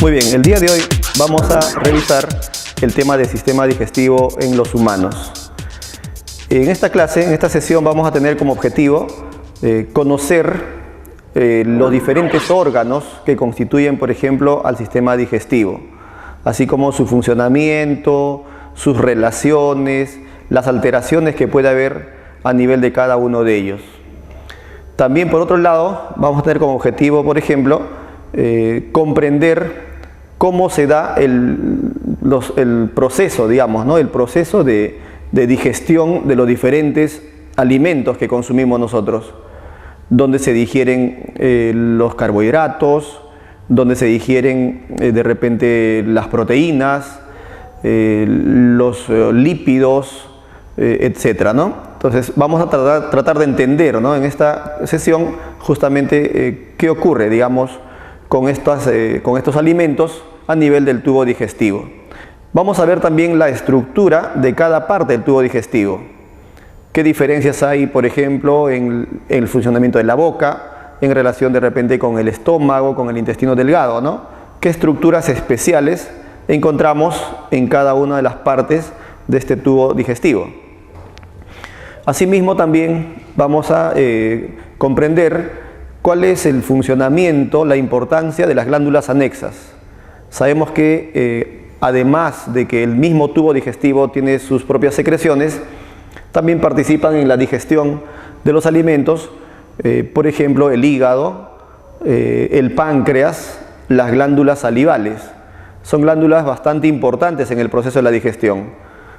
Muy bien, el día de hoy vamos a revisar el tema del sistema digestivo en los humanos. En esta clase, en esta sesión, vamos a tener como objetivo conocer los diferentes órganos que constituyen, por ejemplo, al sistema digestivo, así como su funcionamiento, sus relaciones, las alteraciones que puede haber a nivel de cada uno de ellos. También, por otro lado, vamos a tener como objetivo, por ejemplo, comprender cómo se da el proceso, digamos, ¿no? El proceso de digestión de los diferentes alimentos que consumimos nosotros, donde se digieren los carbohidratos, donde se digieren de repente las proteínas, los lípidos, etcétera, ¿no? Entonces vamos a tratar de entender, ¿no? En esta sesión justamente qué ocurre, digamos, con estos alimentos a nivel del tubo digestivo. Vamos a ver también la estructura de cada parte del tubo digestivo. ¿Qué diferencias hay, por ejemplo, en el funcionamiento de la boca, en relación de repente con el estómago, con el intestino delgado, ¿no? ¿Qué estructuras especiales encontramos en cada una de las partes de este tubo digestivo? Asimismo, también vamos a comprender cuál es el funcionamiento, la importancia de las glándulas anexas. Sabemos que además de que el mismo tubo digestivo tiene sus propias secreciones, también participan en la digestión de los alimentos, por ejemplo, el hígado, el páncreas, las glándulas salivales. Son glándulas bastante importantes en el proceso de la digestión.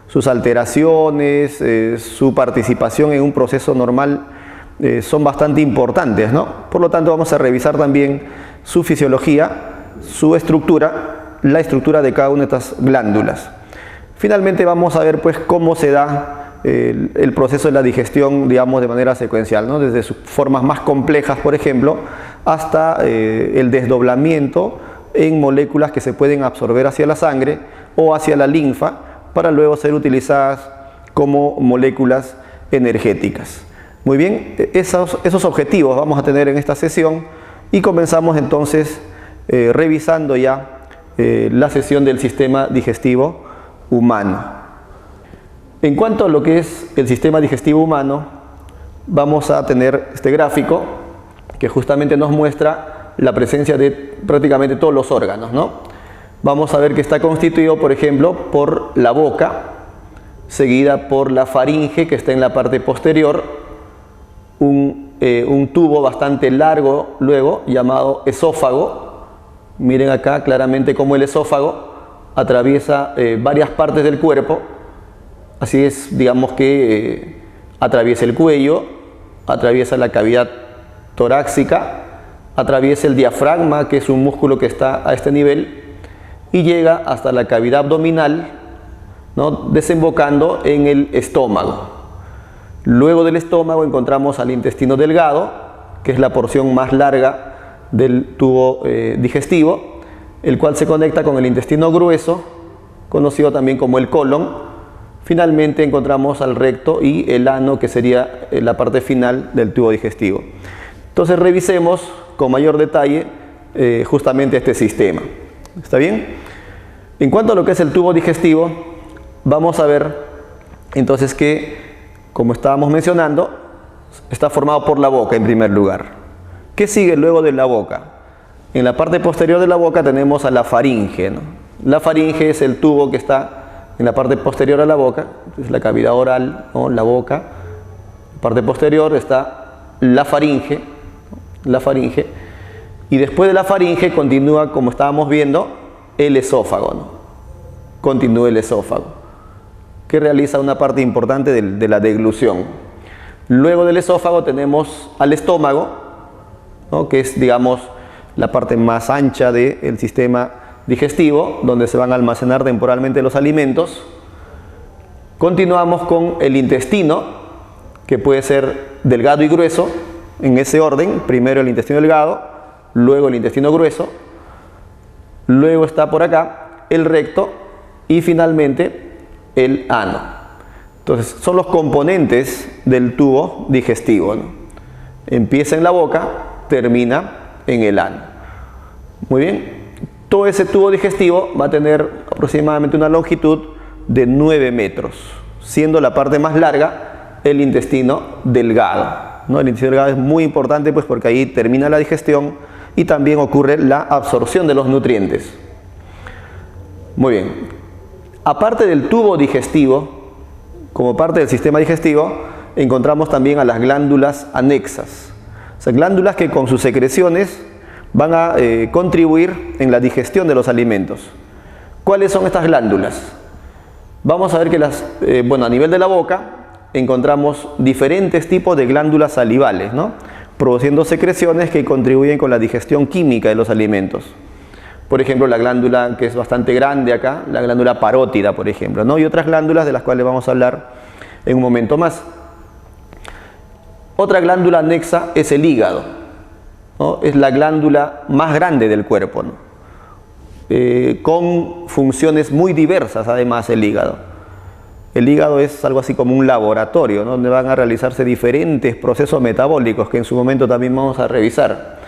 Sus alteraciones, su participación en un proceso normal son bastante importantes, ¿no? Por lo tanto, vamos a revisar también su fisiología, su estructura, la estructura de cada una de estas glándulas. Finalmente vamos a ver pues cómo se da el proceso de la digestión, digamos, de manera secuencial, ¿no? Desde sus formas más complejas, por ejemplo, hasta el desdoblamiento en moléculas que se pueden absorber hacia la sangre o hacia la linfa para luego ser utilizadas como moléculas energéticas. Muy bien, esos objetivos vamos a tener en esta sesión y comenzamos entonces revisando ya la sesión del sistema digestivo humano. En cuanto a lo que es el sistema digestivo humano, vamos a tener este gráfico que justamente nos muestra la presencia de prácticamente todos los órganos, ¿no? Vamos a ver que está constituido, por ejemplo, por la boca, seguida por la faringe, que está en la parte posterior, un tubo bastante largo luego llamado esófago. Miren acá claramente cómo el esófago atraviesa varias partes del cuerpo. Así es, digamos que atraviesa el cuello, atraviesa la cavidad torácica, atraviesa el diafragma, que es un músculo que está a este nivel, y llega hasta la cavidad abdominal, ¿no? Desembocando en el estómago. Luego del estómago encontramos al intestino delgado, que es la porción más larga del tubo digestivo, el cual se conecta con el intestino grueso, conocido también como el colon. Finalmente encontramos al recto y el ano, que sería la parte final del tubo digestivo. Entonces revisemos con mayor detalle justamente este sistema. ¿Está bien? En cuanto a lo que es el tubo digestivo, vamos a ver entonces que, como estábamos mencionando, está formado por la boca en primer lugar. ¿Qué sigue luego de la boca? En la parte posterior de la boca tenemos a la faringe, ¿no? La faringe es el tubo que está en la parte posterior a la boca, es la cavidad oral, ¿no? La boca. En la parte posterior está la faringe, y después de la faringe continúa, como estábamos viendo, el esófago, ¿no? Continúa el esófago, que realiza una parte importante de la deglución. Luego del esófago tenemos al estómago, ¿no? Que es, digamos, la parte más ancha del sistema digestivo, donde se van a almacenar temporalmente los alimentos. Continuamos con el intestino, que puede ser delgado y grueso, en ese orden: primero el intestino delgado, luego el intestino grueso, luego está por acá el recto y finalmente el ano. Entonces son los componentes del tubo digestivo, ¿no? Empieza en la boca, termina en el ano. Muy bien. Todo ese tubo digestivo va a tener aproximadamente una longitud de 9 metros, siendo la parte más larga el intestino delgado, ¿no? El intestino delgado es muy importante pues porque ahí termina la digestión y también ocurre la absorción de los nutrientes. Muy bien. Aparte del tubo digestivo, como parte del sistema digestivo, encontramos también a las glándulas anexas. O sea, glándulas que con sus secreciones van a contribuir en la digestión de los alimentos. ¿Cuáles son estas glándulas? Vamos a ver que a nivel de la boca encontramos diferentes tipos de glándulas salivales, ¿no? Produciendo secreciones que contribuyen con la digestión química de los alimentos. Por ejemplo, la glándula que es bastante grande acá, la glándula parótida, por ejemplo, ¿no? Y otras glándulas de las cuales vamos a hablar en un momento más. Otra glándula anexa es el hígado, ¿no? Es la glándula más grande del cuerpo, ¿no? Con funciones muy diversas además el hígado. El hígado es algo así como un laboratorio, ¿no? Donde van a realizarse diferentes procesos metabólicos que en su momento también vamos a revisar.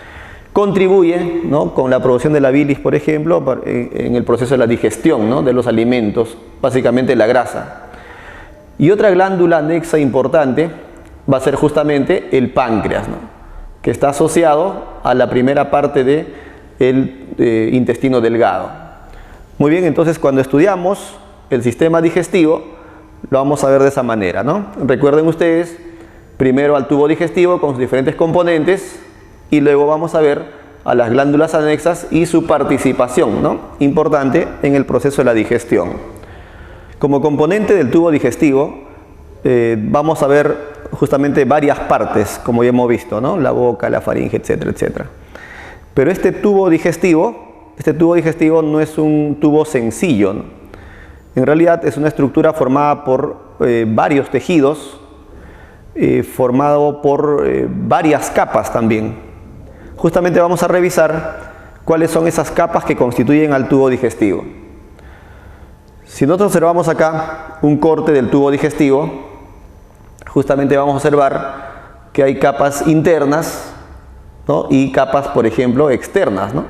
Contribuye, ¿no?, con la producción de la bilis, por ejemplo, en el proceso de la digestión, ¿no?, de los alimentos, básicamente la grasa. Y otra glándula anexa importante va a ser justamente el páncreas, ¿no?, que está asociado a la primera parte del intestino delgado. Muy bien, entonces cuando estudiamos el sistema digestivo, lo vamos a ver de esa manera, ¿no? Recuerden ustedes, primero al tubo digestivo con sus diferentes componentes y luego vamos a ver a las glándulas anexas y su participación, ¿no?, importante en el proceso de la digestión. Como componente del tubo digestivo, vamos a ver justamente varias partes, como ya hemos visto, ¿no?, la boca, la faringe, etcétera, etcétera. Pero este tubo digestivo no es un tubo sencillo, ¿no? En realidad es una estructura formada por varios tejidos, formado por varias capas también. Justamente vamos a revisar cuáles son esas capas que constituyen al tubo digestivo. Si nosotros observamos acá un corte del tubo digestivo, justamente vamos a observar que hay capas internas, ¿no?, y capas, por ejemplo, externas, ¿no?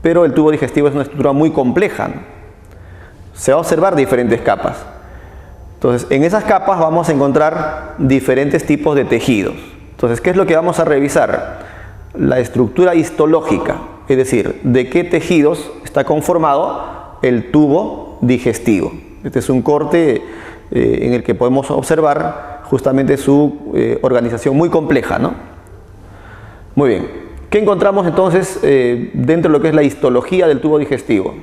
Pero el tubo digestivo es una estructura muy compleja, ¿no? Se va a observar diferentes capas. Entonces, en esas capas vamos a encontrar diferentes tipos de tejidos. Entonces, ¿qué es lo que vamos a revisar? La estructura histológica, es decir, de qué tejidos está conformado el tubo digestivo. Este es un corte en el que podemos observar justamente su organización muy compleja, ¿no? Muy bien. ¿Qué encontramos entonces dentro de lo que es la histología del tubo digestivo?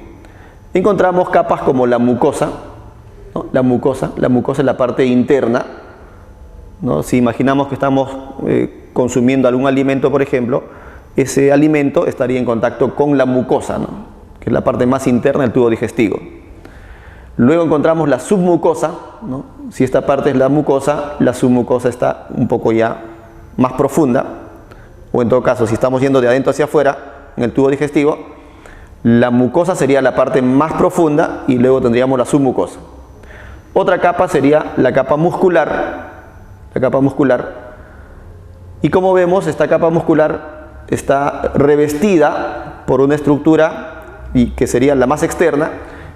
Encontramos capas como la mucosa, ¿no? La mucosa es la parte interna, ¿no? Si imaginamos que estamos consumiendo algún alimento, por ejemplo, ese alimento estaría en contacto con la mucosa, ¿no?, que es la parte más interna del tubo digestivo. Luego encontramos la submucosa, ¿no? Si esta parte es la mucosa, la submucosa está un poco ya más profunda, o en todo caso, si estamos yendo de adentro hacia afuera en el tubo digestivo, la mucosa sería la parte más profunda y luego tendríamos la submucosa. Otra capa sería la capa muscular. Y como vemos, esta capa muscular está revestida por una estructura que sería la más externa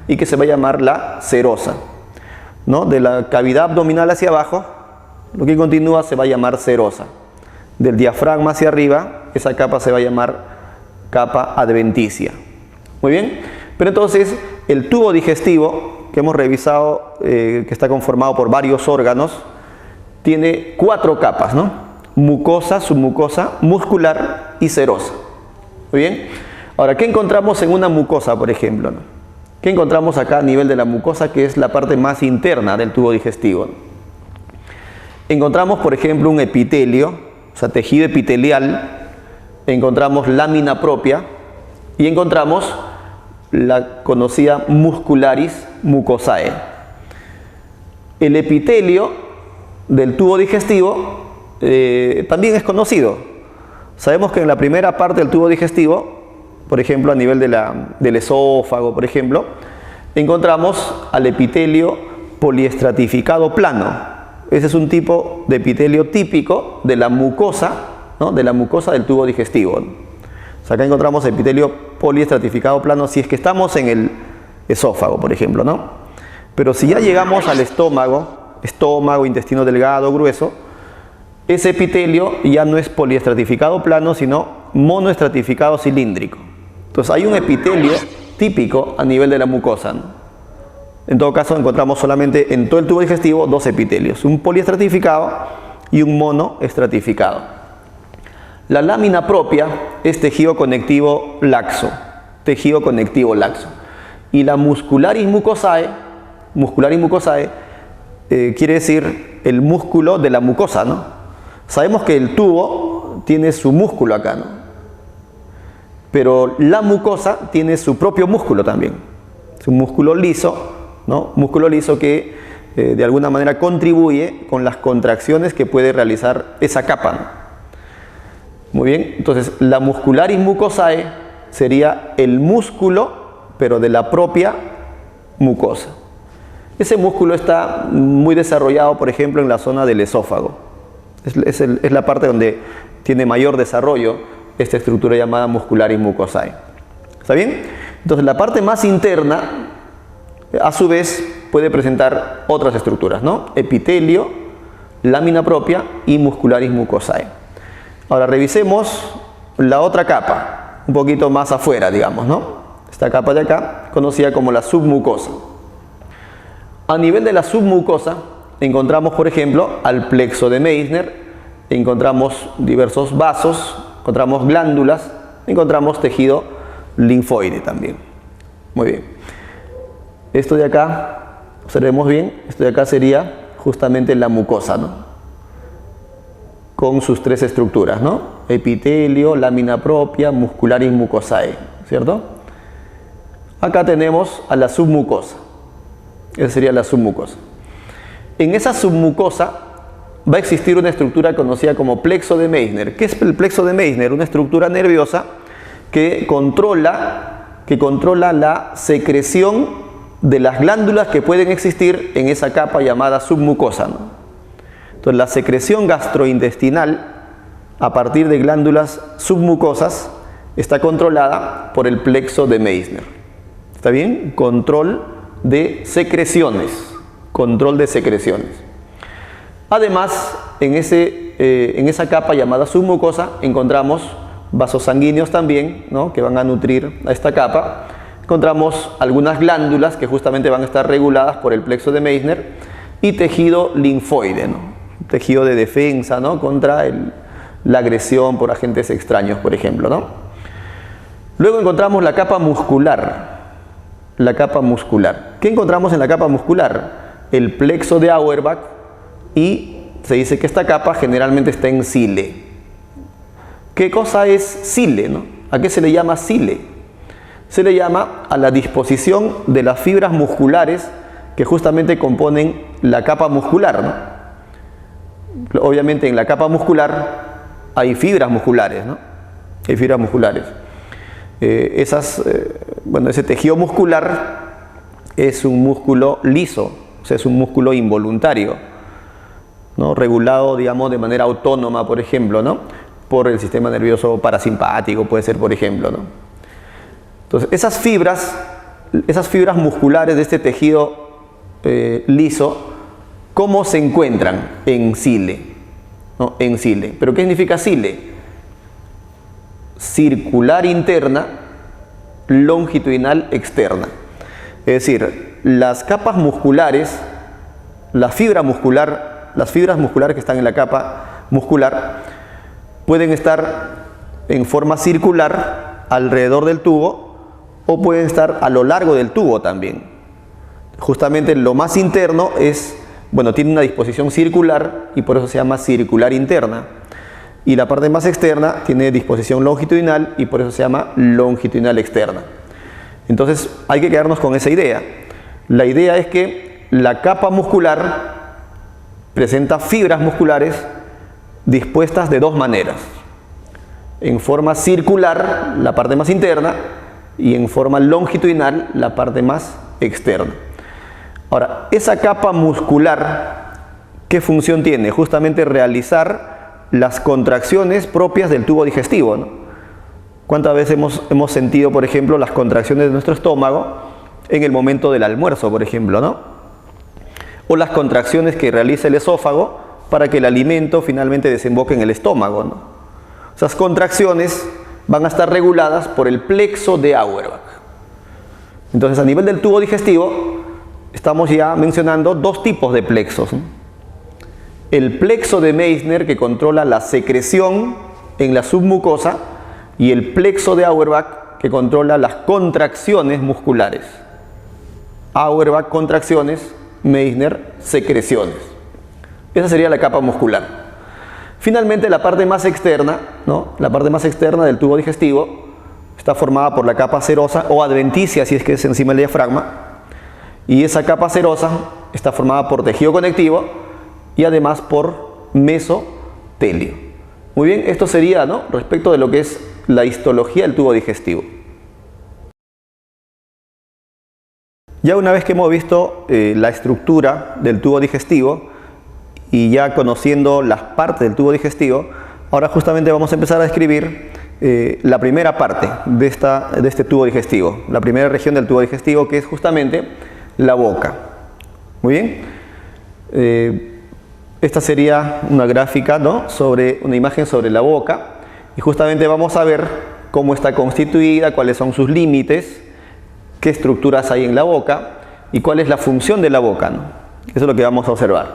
y que se va a llamar la serosa, ¿no? De la cavidad abdominal hacia abajo, lo que continúa se va a llamar serosa. Del diafragma hacia arriba, esa capa se va a llamar capa adventicia. Muy bien, pero entonces el tubo digestivo que hemos revisado, que está conformado por varios órganos, tiene 4 capas, ¿no? Mucosa, submucosa, muscular y serosa. Muy bien. Ahora, ¿qué encontramos en una mucosa, por ejemplo, ¿no? ¿Qué encontramos acá a nivel de la mucosa, que es la parte más interna del tubo digestivo, ¿no? Encontramos, por ejemplo, un epitelio, o sea, tejido epitelial, encontramos lámina propia y encontramos la conocida muscularis mucosae. El epitelio del tubo digestivo también es conocido. Sabemos que en la primera parte del tubo digestivo, por ejemplo a nivel del esófago, por ejemplo, encontramos al epitelio poliestratificado plano. Ese es un tipo de epitelio típico de la mucosa, ¿no?, de la mucosa del tubo digestivo. O sea, acá encontramos epitelio poliestratificado plano si es que estamos en el esófago, por ejemplo, ¿no? Pero si ya llegamos al estómago, intestino delgado, grueso, ese epitelio ya no es poliestratificado plano, sino monoestratificado cilíndrico. Entonces hay un epitelio típico a nivel de la mucosa, ¿no? En todo caso encontramos solamente en todo el tubo digestivo dos epitelios, un poliestratificado y un monoestratificado. La lámina propia es tejido conectivo laxo, y la muscularis mucosae quiere decir el músculo de la mucosa, ¿no? Sabemos que el tubo tiene su músculo acá, ¿no? Pero la mucosa tiene su propio músculo también, es un músculo liso, ¿no? Músculo liso que de alguna manera contribuye con las contracciones que puede realizar esa capa, ¿no? Muy bien, entonces la muscularis mucosae sería el músculo, pero de la propia mucosa. Ese músculo está muy desarrollado, por ejemplo, en la zona del esófago. Es la parte donde tiene mayor desarrollo esta estructura llamada muscularis mucosae. ¿Está bien? Entonces la parte más interna, a su vez, puede presentar otras estructuras, ¿no? Epitelio, lámina propia y muscularis mucosae. Ahora revisemos la otra capa, un poquito más afuera, digamos, ¿no? Esta capa de acá, conocida como la submucosa. A nivel de la submucosa, encontramos, por ejemplo, al plexo de Meissner, encontramos diversos vasos, encontramos glándulas, encontramos tejido linfoide también. Muy bien. Esto de acá, observemos bien, esto de acá sería justamente la mucosa, ¿no? Con sus tres estructuras, ¿no? Epitelio, lámina propia, muscularis mucosae, ¿cierto? Acá tenemos a la submucosa. Esa sería la submucosa. En esa submucosa va a existir una estructura conocida como plexo de Meissner. ¿Qué es el plexo de Meissner? Una estructura nerviosa que controla la secreción de las glándulas que pueden existir en esa capa llamada submucosa, ¿no? Entonces la secreción gastrointestinal a partir de glándulas submucosas está controlada por el plexo de Meissner. ¿Está bien? Control de secreciones. Además, en esa capa llamada submucosa encontramos vasos sanguíneos también, ¿no? Que van a nutrir a esta capa. Encontramos algunas glándulas que justamente van a estar reguladas por el plexo de Meissner y tejido linfoide, ¿no? Tejido de defensa, ¿no? Contra la agresión por agentes extraños, por ejemplo, ¿no? Luego encontramos la capa muscular. ¿Qué encontramos en la capa muscular? El plexo de Auerbach, y se dice que esta capa generalmente está en cile. ¿Qué cosa es cile, no? ¿A qué se le llama cile? Se le llama a la disposición de las fibras musculares que justamente componen la capa muscular, ¿no? Obviamente en la capa muscular hay fibras musculares, ¿no? Hay fibras musculares. Ese tejido muscular es un músculo liso, o sea, es un músculo involuntario, ¿no? Regulado, digamos, de manera autónoma, por ejemplo, ¿no? Por el sistema nervioso parasimpático, puede ser, por ejemplo, ¿no? Entonces, esas fibras musculares de este tejido liso, ¿cómo se encuentran? En cile, ¿no? En cile. ¿Pero qué significa cile? Circular interna, longitudinal externa. Es decir, las capas musculares, las fibras musculares que están en la capa muscular pueden estar en forma circular alrededor del tubo o pueden estar a lo largo del tubo también. Justamente lo más interno tiene una disposición circular y por eso se llama circular interna. Y la parte más externa tiene disposición longitudinal y por eso se llama longitudinal externa. Entonces hay que quedarnos con esa idea. La idea es que la capa muscular presenta fibras musculares dispuestas de dos maneras. En forma circular, la parte más interna, y en forma longitudinal, la parte más externa. Ahora, esa capa muscular, ¿qué función tiene? Justamente realizar las contracciones propias del tubo digestivo, ¿no? ¿Cuántas veces hemos sentido, por ejemplo, las contracciones de nuestro estómago en el momento del almuerzo, por ejemplo, ¿no? O las contracciones que realiza el esófago para que el alimento finalmente desemboque en el estómago, ¿no? Esas contracciones van a estar reguladas por el plexo de Auerbach. Entonces, a nivel del tubo digestivo, estamos ya mencionando dos tipos de plexos, ¿no? El plexo de Meissner, que controla la secreción en la submucosa, y el plexo de Auerbach, que controla las contracciones musculares. Auerbach, contracciones; Meissner, secreciones. Esa sería la capa muscular. Finalmente, la parte más externa, ¿no? La parte más externa del tubo digestivo está formada por la capa serosa o adventicia, si es que es encima del diafragma. Y esa capa serosa está formada por tejido conectivo y además por mesotelio. Muy bien, esto sería, ¿no?, respecto de lo que es la histología del tubo digestivo. Ya una vez que hemos visto la estructura del tubo digestivo y ya conociendo las partes del tubo digestivo, ahora justamente vamos a empezar a describir la primera parte de este tubo digestivo, la primera región del tubo digestivo, que es justamente la boca. Muy bien. Esta sería una gráfica, ¿no?, una imagen sobre la boca, y justamente vamos a ver cómo está constituida, cuáles son sus límites, qué estructuras hay en la boca y cuál es la función de la boca, ¿no? Eso es lo que vamos a observar.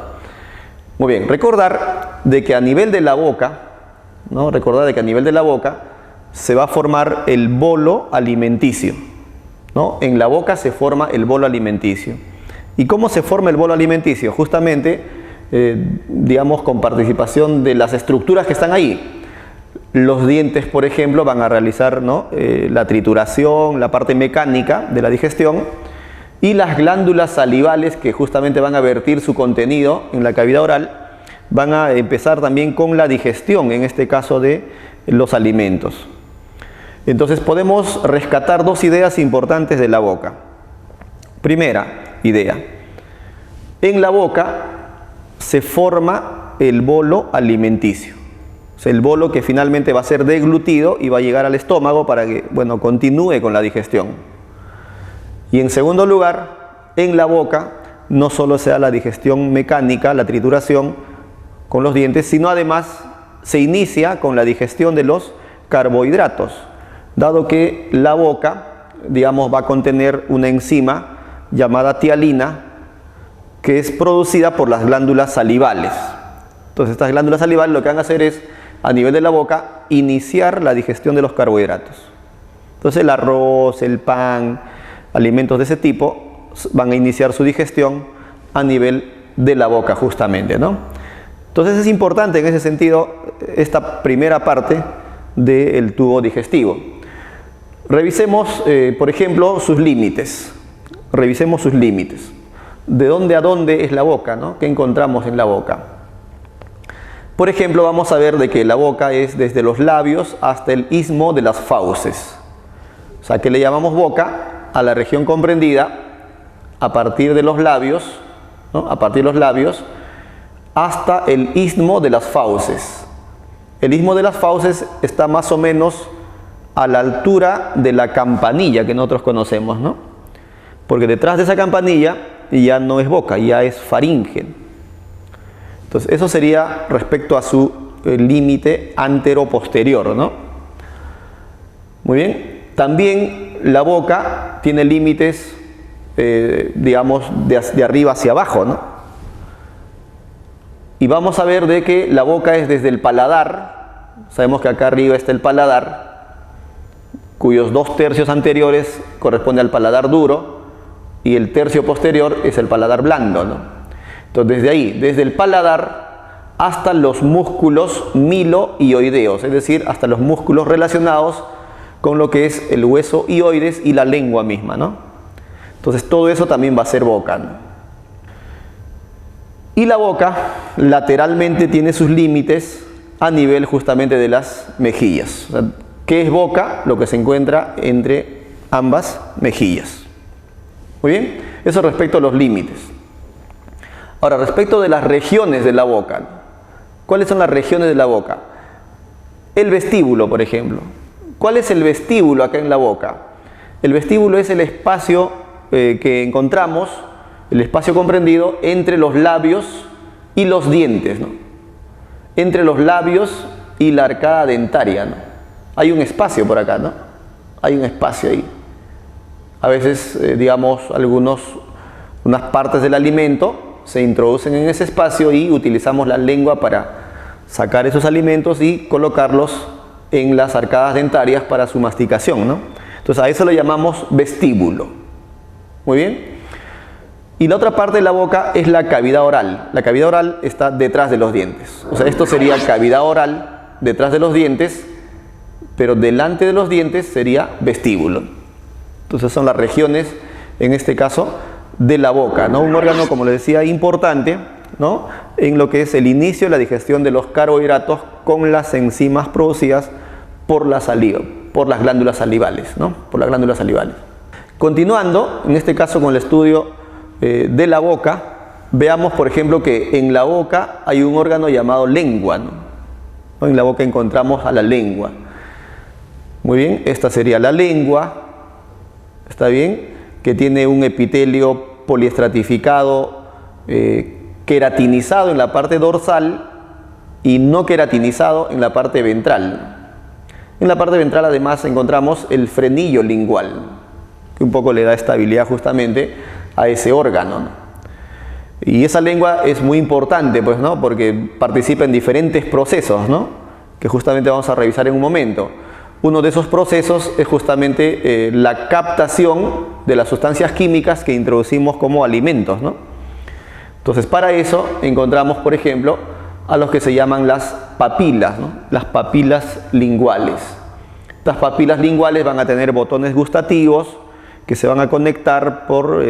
Muy bien, recordar de que a nivel de la boca, ¿no?, se va a formar el bolo alimenticio, ¿no? En la boca se forma el bolo alimenticio. ¿Y cómo se forma el bolo alimenticio? Justamente, digamos, con participación de las estructuras que están ahí. Los dientes, por ejemplo, van a realizar, ¿no?, la trituración, la parte mecánica de la digestión, y las glándulas salivales, que justamente van a vertir su contenido en la cavidad oral, van a empezar también con la digestión, en este caso de los alimentos. Entonces podemos rescatar dos ideas importantes de la boca. Primera idea: en la boca se forma el bolo alimenticio. O sea, el bolo que finalmente va a ser deglutido y va a llegar al estómago para que, bueno, continúe con la digestión. Y en segundo lugar, en la boca no solo se da la digestión mecánica, la trituración con los dientes, sino además se inicia con la digestión de los carbohidratos, dado que la boca, digamos, va a contener una enzima llamada tialina, que es producida por las glándulas salivales. Entonces, estas glándulas salivales lo que van a hacer es, a nivel de la boca, iniciar la digestión de los carbohidratos. Entonces, el arroz, el pan, alimentos de ese tipo van a iniciar su digestión a nivel de la boca, justamente, ¿no? Entonces, es importante en ese sentido esta primera parte del tubo digestivo. Revisemos, por ejemplo, sus límites. Revisemos sus límites. ¿De dónde a dónde es la boca, ¿no? ¿Qué encontramos en la boca? Por ejemplo, vamos a ver de que la boca es desde los labios hasta el istmo de las fauces. O sea, que le llamamos boca a la región comprendida a partir de los labios, ¿no?, a partir de los labios hasta el istmo de las fauces. El istmo de las fauces está más o menos a la altura de la campanilla que nosotros conocemos, ¿no? Porque detrás de esa campanilla ya no es boca, ya es faringe. Entonces, eso sería respecto a su límite antero-posterior, ¿no? Muy bien. También la boca tiene límites, digamos, de arriba hacia abajo, ¿no? Y vamos a ver de que la boca es desde el paladar. Sabemos que acá arriba está el paladar, cuyos 2/3 anteriores corresponde al paladar duro y el tercio posterior es el paladar blando, ¿no? Entonces, desde ahí, desde el paladar hasta los músculos milo-hioideos, es decir, hasta los músculos relacionados con lo que es el hueso hioides y la lengua misma, ¿no? Entonces, todo eso también va a ser boca, ¿no? Y la boca lateralmente tiene sus límites a nivel justamente de las mejillas. O sea, ¿qué es boca? Lo que se encuentra entre ambas mejillas. Muy bien, eso respecto a los límites. Ahora, respecto de las regiones de la boca, ¿cuáles son las regiones de la boca? El vestíbulo, por ejemplo. ¿Cuál es el vestíbulo acá en la boca? El vestíbulo es el espacio que encontramos, el espacio comprendido entre los labios y los dientes, ¿no? Entre los labios y la arcada dentaria, ¿no? Hay un espacio por acá, ¿no? Hay un espacio ahí. A veces, digamos, unas partes del alimento se introducen en ese espacio y utilizamos la lengua para sacar esos alimentos y colocarlos en las arcadas dentarias para su masticación, ¿no? Entonces a eso le llamamos vestíbulo. Muy bien. Y la otra parte de la boca es la cavidad oral. La cavidad oral está detrás de los dientes. O sea, esto sería cavidad oral detrás de los dientes, pero delante de los dientes sería vestíbulo. Entonces son las regiones, en este caso, de la boca, ¿no? Un órgano, como les decía, importante, ¿no? En lo que es el inicio de la digestión de los carbohidratos con las enzimas producidas por la saliva, por las glándulas salivales, ¿no? Por las glándulas salivales. Continuando, en este caso con el estudio de la boca, veamos, por ejemplo, que en la boca hay un órgano llamado lengua, ¿no? En la boca encontramos a la lengua. Muy bien, esta sería la lengua, ¿está bien? Que tiene un epitelio poliestratificado, queratinizado en la parte dorsal y no queratinizado en la parte ventral. En la parte ventral además encontramos el frenillo lingual, que un poco le da estabilidad justamente a ese órgano, ¿no? Y esa lengua es muy importante, pues, ¿no? Porque participa en diferentes procesos, ¿no? Que justamente vamos a revisar en un momento. Uno de esos procesos es justamente la captación de las sustancias químicas que introducimos como alimentos, ¿no? Entonces, para eso encontramos, por ejemplo, a los que se llaman las papilas, ¿no? Las papilas linguales. Estas papilas linguales van a tener botones gustativos que se van a conectar por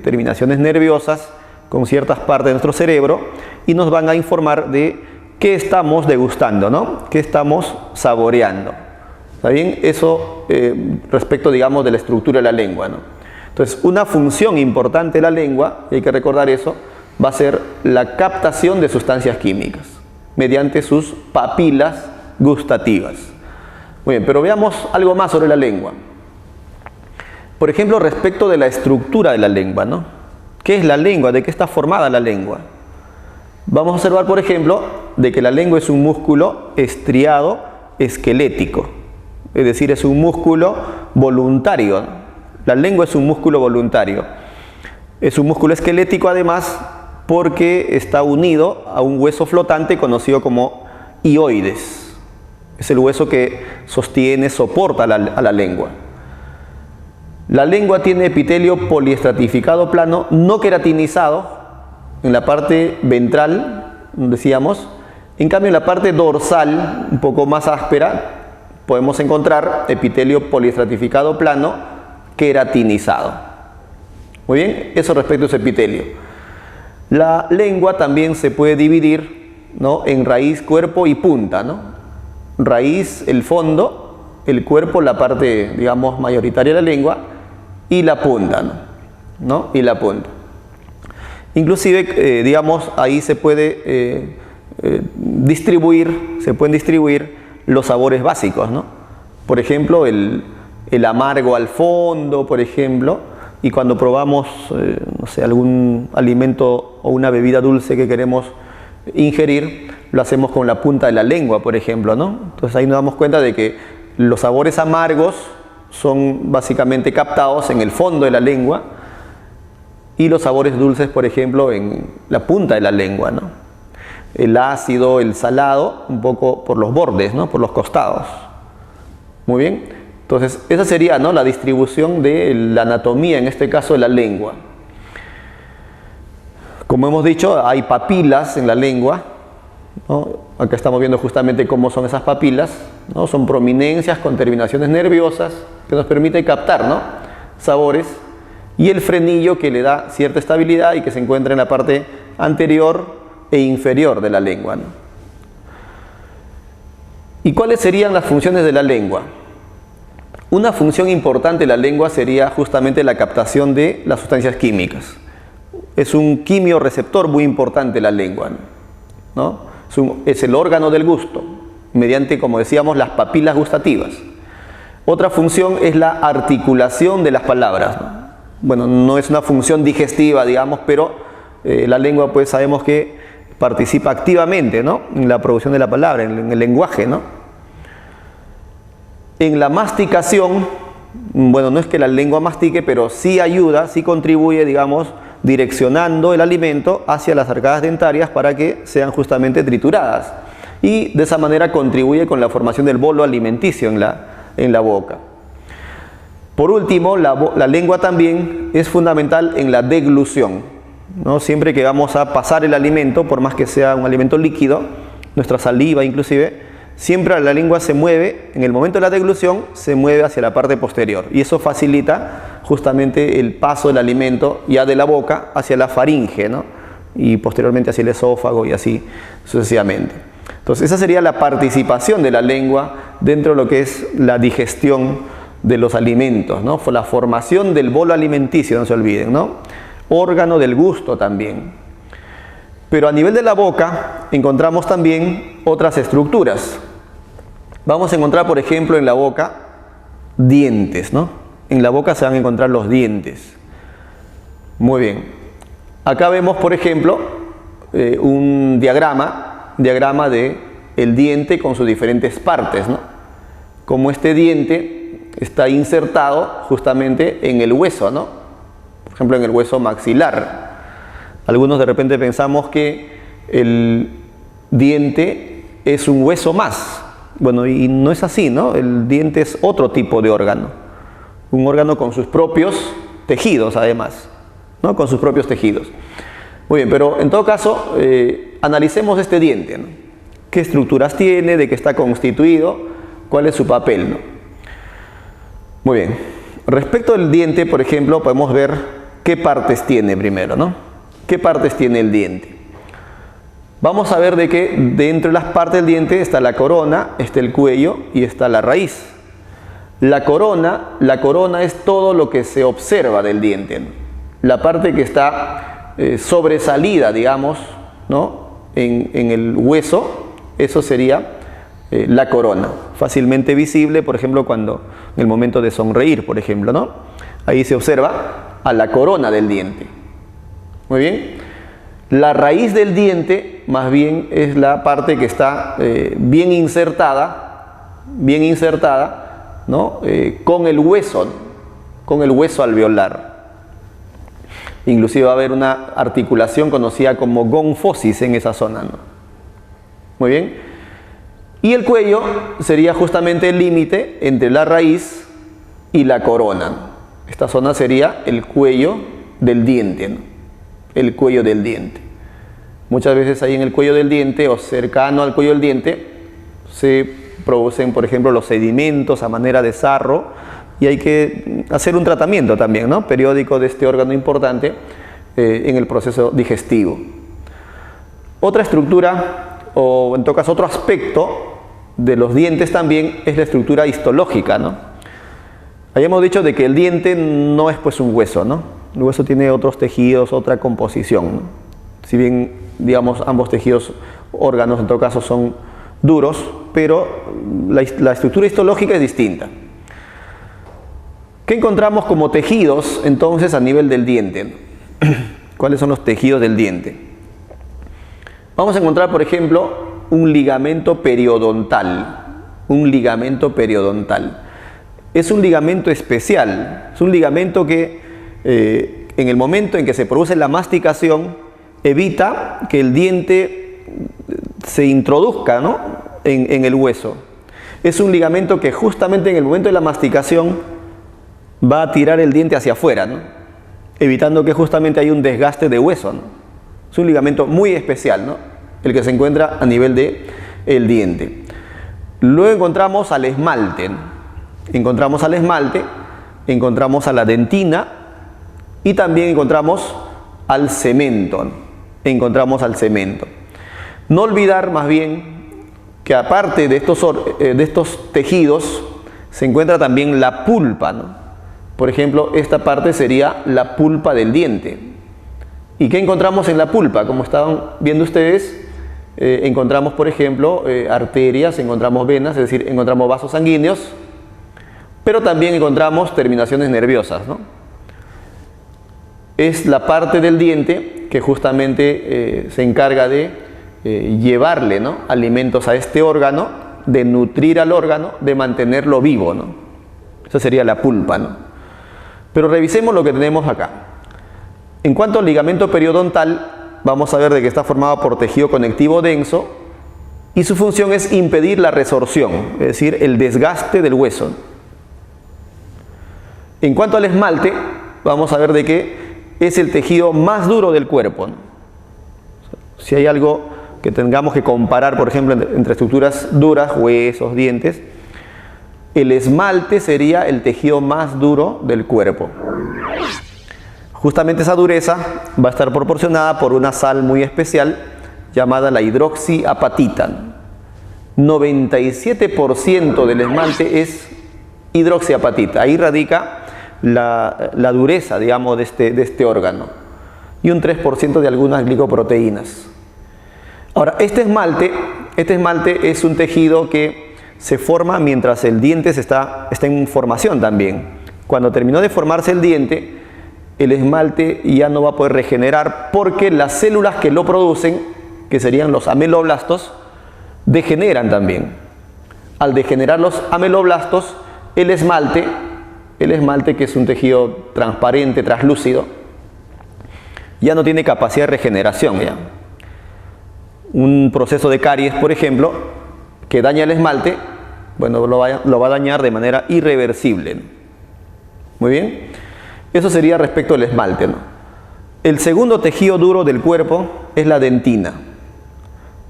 terminaciones nerviosas con ciertas partes de nuestro cerebro y nos van a informar de qué estamos degustando, ¿no? Qué estamos saboreando. ¿Está bien? Eso respecto, digamos, de la estructura de la lengua, ¿no? Entonces, una función importante de la lengua, y hay que recordar eso, va a ser la captación de sustancias químicas mediante sus papilas gustativas. Muy bien, pero veamos algo más sobre la lengua. Por ejemplo, respecto de la estructura de la lengua, ¿no? ¿Qué es la lengua? ¿De qué está formada la lengua? Vamos a observar, por ejemplo, de que la lengua es un músculo estriado esquelético. Es decir, es un músculo voluntario. La lengua es un músculo voluntario. Es un músculo esquelético además porque está unido a un hueso flotante conocido como hioides. Es el hueso que sostiene, soporta a la lengua. La lengua tiene epitelio poliestratificado plano, no queratinizado en la parte ventral, decíamos. En cambio, en la parte dorsal, un poco más áspera, podemos encontrar epitelio poliestratificado plano queratinizado. Muy bien, eso respecto a ese epitelio. La lengua también se puede dividir, ¿no?, en raíz, cuerpo y punta, ¿no? Raíz, el fondo, el cuerpo, la parte, digamos, mayoritaria de la lengua, y la punta, ¿no? Y la punta. Inclusive, digamos, ahí se puede se pueden distribuir los sabores básicos, ¿no? Por ejemplo, el amargo al fondo, por ejemplo, y cuando probamos, no sé, algún alimento o una bebida dulce que queremos ingerir, lo hacemos con la punta de la lengua, por ejemplo, ¿no? Entonces ahí nos damos cuenta de que los sabores amargos son básicamente captados en el fondo de la lengua y los sabores dulces, por ejemplo, en la punta de la lengua, ¿no? El ácido, el salado, un poco por los bordes, ¿no?, por los costados. Muy bien. Entonces, esa sería, ¿no?, la distribución de la anatomía, en este caso de la lengua. Como hemos dicho, hay papilas en la lengua, ¿no? Acá estamos viendo justamente cómo son esas papilas, ¿no? Son prominencias con terminaciones nerviosas que nos permite captar, ¿no?, sabores, y el frenillo que le da cierta estabilidad y que se encuentra en la parte anterior e inferior de la lengua, ¿no? ¿Y cuáles serían las funciones de la lengua? Una función importante de la lengua sería justamente la captación de las sustancias químicas. Es un quimioreceptor muy importante la lengua, ¿no? Es el órgano del gusto, mediante, como decíamos, las papilas gustativas. Otra función es la articulación de las palabras, ¿no? Bueno, no es una función digestiva, digamos, pero la lengua, pues sabemos que participa activamente, ¿no?, en la producción de la palabra, en el lenguaje, ¿no? En la masticación, bueno, no es que la lengua mastique, pero sí ayuda, sí contribuye, digamos, direccionando el alimento hacia las arcadas dentarias para que sean justamente trituradas. Y de esa manera contribuye con la formación del bolo alimenticio en la boca. Por último, la lengua también es fundamental en la deglución, ¿no? Siempre que vamos a pasar el alimento, por más que sea un alimento líquido, nuestra saliva inclusive, siempre la lengua se mueve, en el momento de la deglución, se mueve hacia la parte posterior. Y eso facilita justamente el paso del alimento ya de la boca hacia la faringe, ¿no?, y posteriormente hacia el esófago y así sucesivamente. Entonces esa sería la participación de la lengua dentro de lo que es la digestión de los alimentos, ¿no? La formación del bolo alimenticio, no se olviden, ¿no? Órgano del gusto también. Pero a nivel de la boca encontramos también otras estructuras. Vamos a encontrar, por ejemplo, en la boca dientes, ¿no? En la boca se van a encontrar los dientes. Muy bien. Acá vemos, por ejemplo, un diagrama de el diente con sus diferentes partes, ¿no? Como este diente está insertado justamente en el hueso, ¿no? Por ejemplo, en el hueso maxilar. Algunos de repente pensamos que el diente es un hueso más. Bueno, y no es así, ¿no? El diente es otro tipo de órgano. Un órgano con sus propios tejidos, además, ¿no? Con sus propios tejidos. Muy bien, pero en todo caso, analicemos este diente, ¿no? ¿Qué estructuras tiene? ¿De qué está constituido? ¿Cuál es su papel, ¿no? Muy bien. Respecto al diente, por ejemplo, podemos ver qué partes tiene primero, ¿no? ¿Qué partes tiene el diente? Vamos a ver de que dentro de las partes del diente está la corona, está el cuello y está la raíz. La corona es todo lo que se observa del diente, ¿no? La parte que está sobresalida, digamos, ¿no?, en el hueso, eso sería la corona, fácilmente visible, por ejemplo, cuando en el momento de sonreír, por ejemplo, ¿no? Ahí se observa a la corona del diente. Muy bien. La raíz del diente, más bien, es la parte que está bien insertada, ¿no?, con el hueso alveolar. Inclusive va a haber una articulación conocida como gonfosis en esa zona, ¿no? Muy bien. Y el cuello sería justamente el límite entre la raíz y la corona. Esta zona sería el cuello del diente, ¿no? El cuello del diente. Muchas veces ahí en el cuello del diente o cercano al cuello del diente se producen, por ejemplo, los sedimentos a manera de sarro, y hay que hacer un tratamiento también, ¿no?, periódico de este órgano importante en el proceso digestivo. Otra estructura, o en todo caso otro aspecto de los dientes también, es la estructura histológica, ¿no? Habíamos dicho de que el diente no es pues un hueso, ¿no? El hueso tiene otros tejidos, otra composición, ¿no? Si bien, digamos, ambos tejidos, órganos en todo caso son duros, pero la estructura histológica es distinta. ¿Qué encontramos como tejidos entonces a nivel del diente? ¿Cuáles son los tejidos del diente? Vamos a encontrar, por ejemplo, un ligamento periodontal. Un ligamento periodontal. Es un ligamento especial. Es un ligamento que en el momento en que se produce la masticación evita que el diente se introduzca, ¿no?, en el hueso. Es un ligamento que justamente en el momento de la masticación va a tirar el diente hacia afuera, ¿no?, evitando que justamente haya un desgaste de hueso, ¿no? Es un ligamento muy especial, ¿no?, el que se encuentra a nivel del diente. Luego encontramos al esmalte, ¿no? Encontramos al esmalte, encontramos a la dentina y también encontramos al cemento, ¿no? Encontramos al cemento. No olvidar más bien que aparte de estos tejidos se encuentra también la pulpa, ¿no? Por ejemplo, esta parte sería la pulpa del diente. ¿Y qué encontramos en la pulpa? Como estaban viendo ustedes, encontramos, por ejemplo, arterias, encontramos venas, es decir, encontramos vasos sanguíneos. pero también encontramos terminaciones nerviosas, ¿no? Es la parte del diente que justamente se encarga de llevarle, ¿no?, alimentos a este órgano, de nutrir al órgano, de mantenerlo vivo, ¿no? Esa sería la pulpa, ¿no? Pero revisemos lo que tenemos acá. En cuanto al ligamento periodontal, vamos a ver de que está formado por tejido conectivo denso y su función es impedir la resorción, es decir, el desgaste del hueso. En cuanto al esmalte, vamos a ver de que es el tejido más duro del cuerpo, ¿no? Si hay algo que tengamos que comparar, por ejemplo, entre estructuras duras, huesos, dientes, el esmalte sería el tejido más duro del cuerpo. Justamente esa dureza va a estar proporcionada por una sal muy especial llamada la hidroxiapatita. 97% del esmalte es hidroxiapatita. Ahí radica la dureza, digamos, de este órgano, y un 3% de algunas glicoproteínas. Ahora, este esmalte es un tejido que se forma mientras el diente está en formación también. Cuando terminó de formarse el diente, el esmalte ya no va a poder regenerar porque las células que lo producen, que serían los ameloblastos, degeneran también. Al degenerar los ameloblastos, el esmalte, que es un tejido transparente, translúcido, ya no tiene capacidad de regeneración. ¿Ya? Un proceso de caries, por ejemplo, que daña el esmalte, bueno, lo va a dañar de manera irreversible. Muy bien, eso sería respecto al esmalte, ¿no? El segundo tejido duro del cuerpo es la dentina,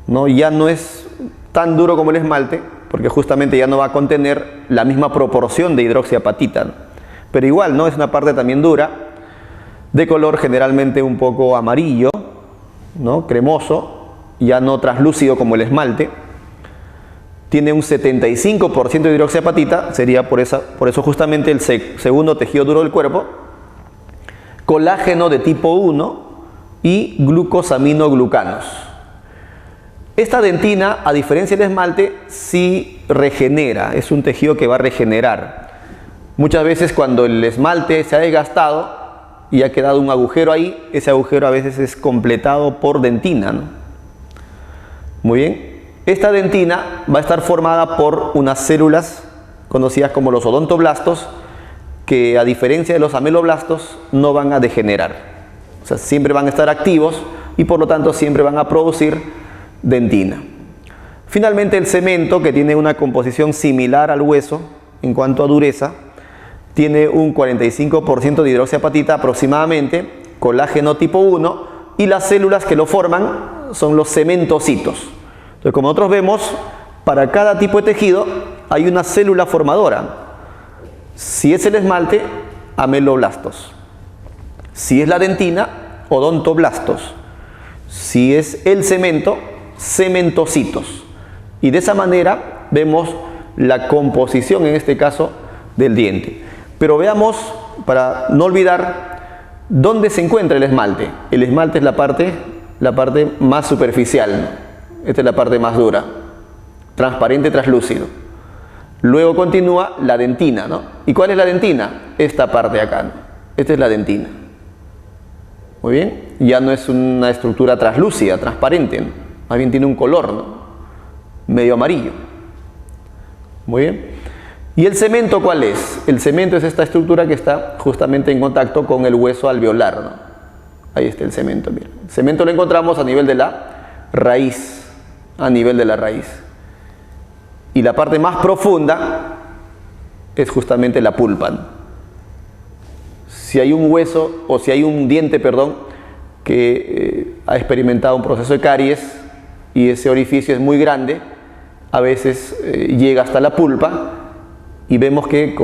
¿no? Ya no es tan duro como el esmalte, porque justamente ya no va a contener la misma proporción de hidroxiapatita, ¿no? Pero igual, ¿no?, es una parte también dura, de color generalmente un poco amarillo, ¿no?, cremoso, ya no translúcido como el esmalte. Tiene un 75% de hidroxiapatita, sería por eso justamente el segundo tejido duro del cuerpo, colágeno de tipo 1 y glucosaminoglucanos. Esta dentina, a diferencia del esmalte, sí regenera, es un tejido que va a regenerar. Muchas veces cuando el esmalte se ha desgastado y ha quedado un agujero ahí, ese agujero a veces es completado por dentina, ¿no? Muy bien. Esta dentina va a estar formada por unas células conocidas como los odontoblastos, que a diferencia de los ameloblastos no van a degenerar. O sea, siempre van a estar activos y por lo tanto siempre van a producir dentina. Finalmente, el cemento, que tiene una composición similar al hueso en cuanto a dureza, tiene un 45% de hidroxiapatita aproximadamente, colágeno tipo 1, y las células que lo forman son los cementocitos. Entonces, como nosotros vemos, para cada tipo de tejido hay una célula formadora. Si es el esmalte, ameloblastos. Si es la dentina, odontoblastos. Si es el cemento, cementocitos. Y de esa manera vemos la composición, en este caso, del diente. Pero veamos, para no olvidar, dónde se encuentra el esmalte. El esmalte es la parte más superficial, ¿no? Esta es la parte más dura, transparente, translúcido. Luego continúa la dentina, ¿no? ¿Y cuál es la dentina? Esta parte de acá, ¿no? Esta es la dentina. Muy bien, ya no es una estructura translúcida, transparente, ¿no? Más bien tiene un color, ¿no?, medio amarillo. Muy bien. ¿Y el cemento cuál es? El cemento es esta estructura que está justamente en contacto con el hueso alveolar, ¿no? Ahí está el cemento, mira. El cemento lo encontramos a nivel de la raíz. Y la parte más profunda es justamente la pulpa, ¿no? Si hay un hueso, o si hay un diente, perdón, que ha experimentado un proceso de caries y ese orificio es muy grande, a veces llega hasta la pulpa y vemos que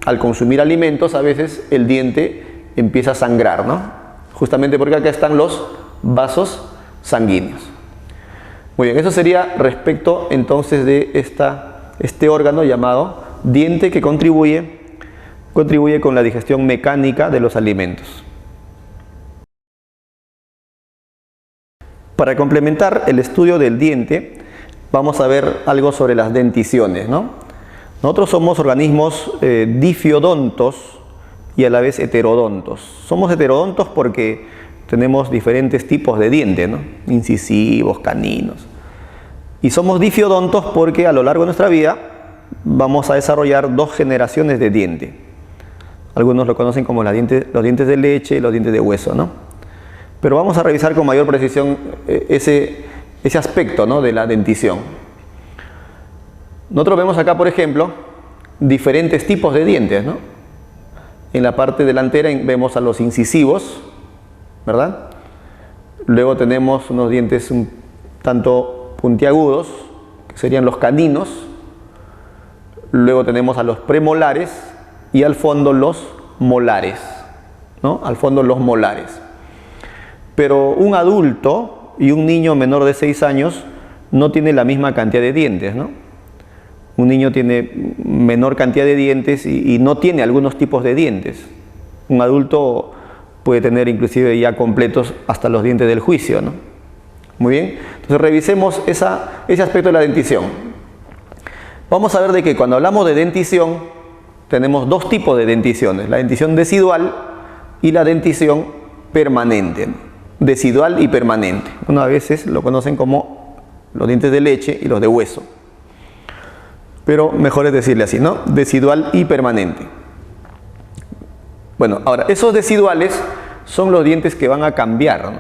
al consumir alimentos a veces el diente empieza a sangrar, ¿no? Justamente porque acá están los vasos sanguíneos. Muy bien, eso sería respecto entonces de este órgano llamado diente, que contribuye con la digestión mecánica de los alimentos. Para complementar el estudio del diente, vamos a ver algo sobre las denticiones, ¿no? Nosotros somos organismos difiodontos y a la vez heterodontos. Somos heterodontos porque tenemos diferentes tipos de dientes, ¿no? Incisivos, caninos. Y somos difiodontos porque a lo largo de nuestra vida vamos a desarrollar 2 generaciones de diente. Algunos lo conocen como los dientes de leche y los dientes de hueso, ¿no? Pero vamos a revisar con mayor precisión ese aspecto, ¿no?, de la dentición. Nosotros vemos acá, por ejemplo, diferentes tipos de dientes, ¿no? En la parte delantera vemos a los incisivos, ¿verdad? Luego tenemos unos dientes un tanto puntiagudos, que serían los caninos. Luego tenemos a los premolares y al fondo los molares, ¿no? Al fondo los molares. Pero un adulto y un niño menor de 6 años no tiene la misma cantidad de dientes, ¿no? Un niño tiene menor cantidad de dientes y no tiene algunos tipos de dientes. Un adulto puede tener inclusive ya completos hasta los dientes del juicio, ¿no? Muy bien, entonces revisemos ese aspecto de la dentición. Vamos a ver de que cuando hablamos de dentición tenemos 2 tipos de denticiones, la dentición decidual y la dentición permanente, ¿no? Decidual y permanente. Bueno, a veces lo conocen como los dientes de leche y los de hueso, pero mejor es decirle así, ¿no? Decidual y permanente. Bueno, ahora, esos deciduales son los dientes que van a cambiar, ¿no?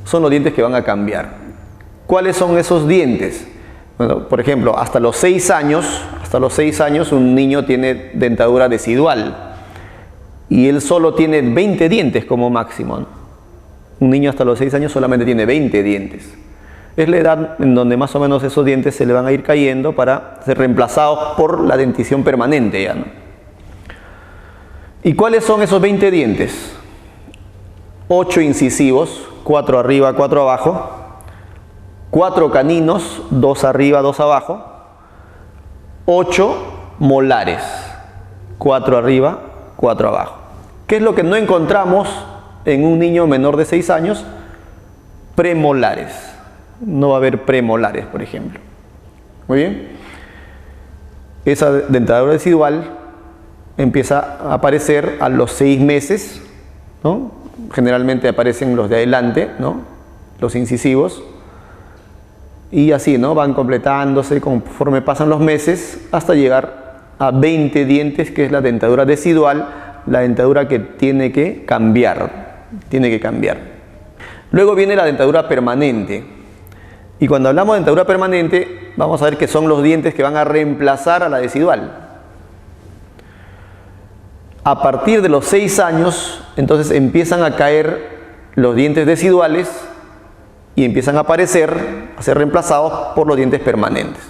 Son los dientes que van a cambiar. ¿Cuáles son esos dientes? Bueno, por ejemplo, hasta los 6 años un niño tiene dentadura decidual y él solo tiene 20 dientes como máximo, ¿no? Un niño hasta los 6 años solamente tiene 20 dientes. Es la edad en donde más o menos esos dientes se le van a ir cayendo para ser reemplazados por la dentición permanente ya, ¿no? ¿Y cuáles son esos 20 dientes? 8 incisivos, 4 arriba, 4 abajo, 4 caninos, 2 arriba, 2 abajo, 8 molares, 4 arriba, 4 abajo. ¿Qué es lo que no encontramos en un niño menor de 6 años? Premolares. No va a haber premolares, por ejemplo. Muy bien. Esa dentadura residual empieza a aparecer a los 6 meses, ¿no? Generalmente aparecen los de adelante, ¿no? Los incisivos. Y así, ¿no? Van completándose conforme pasan los meses hasta llegar a 20 dientes, que es la dentadura decidual, la dentadura que tiene que cambiar. Tiene que cambiar. Luego viene la dentadura permanente. Y cuando hablamos de dentadura permanente, vamos a ver que son los dientes que van a reemplazar a la decidual. A partir de los 6 años, entonces empiezan a caer los dientes deciduales y empiezan a aparecer, a ser reemplazados por los dientes permanentes.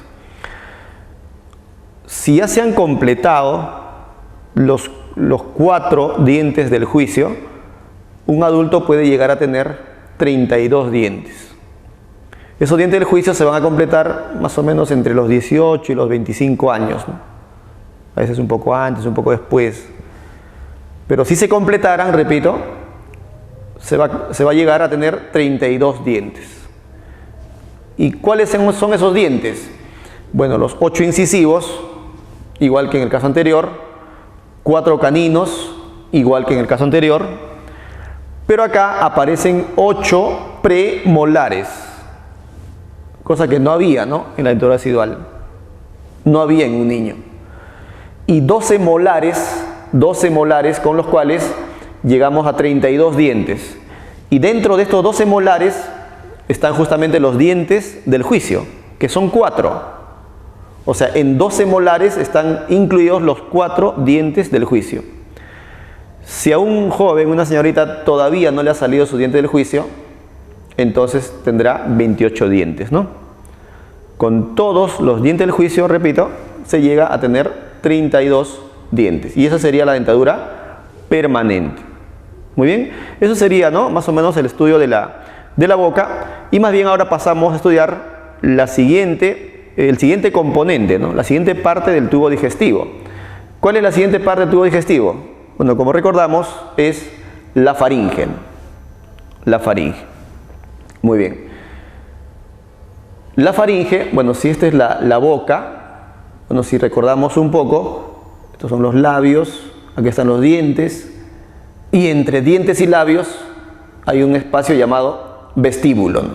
Si ya se han completado los 4 dientes del juicio, un adulto puede llegar a tener 32 dientes. Esos dientes del juicio se van a completar más o menos entre los 18 y los 25 años, ¿no? A veces un poco antes, un poco después. Pero si se completaran, repito, se va a llegar a tener 32 dientes. ¿Y cuáles son esos dientes? Bueno, los 8 incisivos, igual que en el caso anterior, 4 caninos, igual que en el caso anterior, pero acá aparecen 8 premolares, cosa que no había, ¿no?, en la dentadura residual. No había en un niño. Y 12 molares con los cuales llegamos a 32 dientes. Y dentro de estos 12 molares están justamente los dientes del juicio, que son 4. O sea, en 12 molares están incluidos los 4 dientes del juicio. Si a un joven, una señorita, todavía no le ha salido su diente del juicio, entonces tendrá 28 dientes, ¿no? Con todos los dientes del juicio, repito, se llega a tener 32 dientes. Y esa sería la dentadura permanente. Muy bien, eso sería, ¿no?, más o menos el estudio de la boca. Y más bien ahora pasamos a estudiar el siguiente componente, ¿no?, la siguiente parte del tubo digestivo. ¿Cuál es la siguiente parte del tubo digestivo? Bueno, como recordamos, es la faringe. La faringe. Muy bien. La faringe, bueno, si esta es la boca, Bueno, si recordamos un poco, estos son los labios, aquí están los dientes, y entre dientes y labios hay un espacio llamado vestíbulo, ¿no?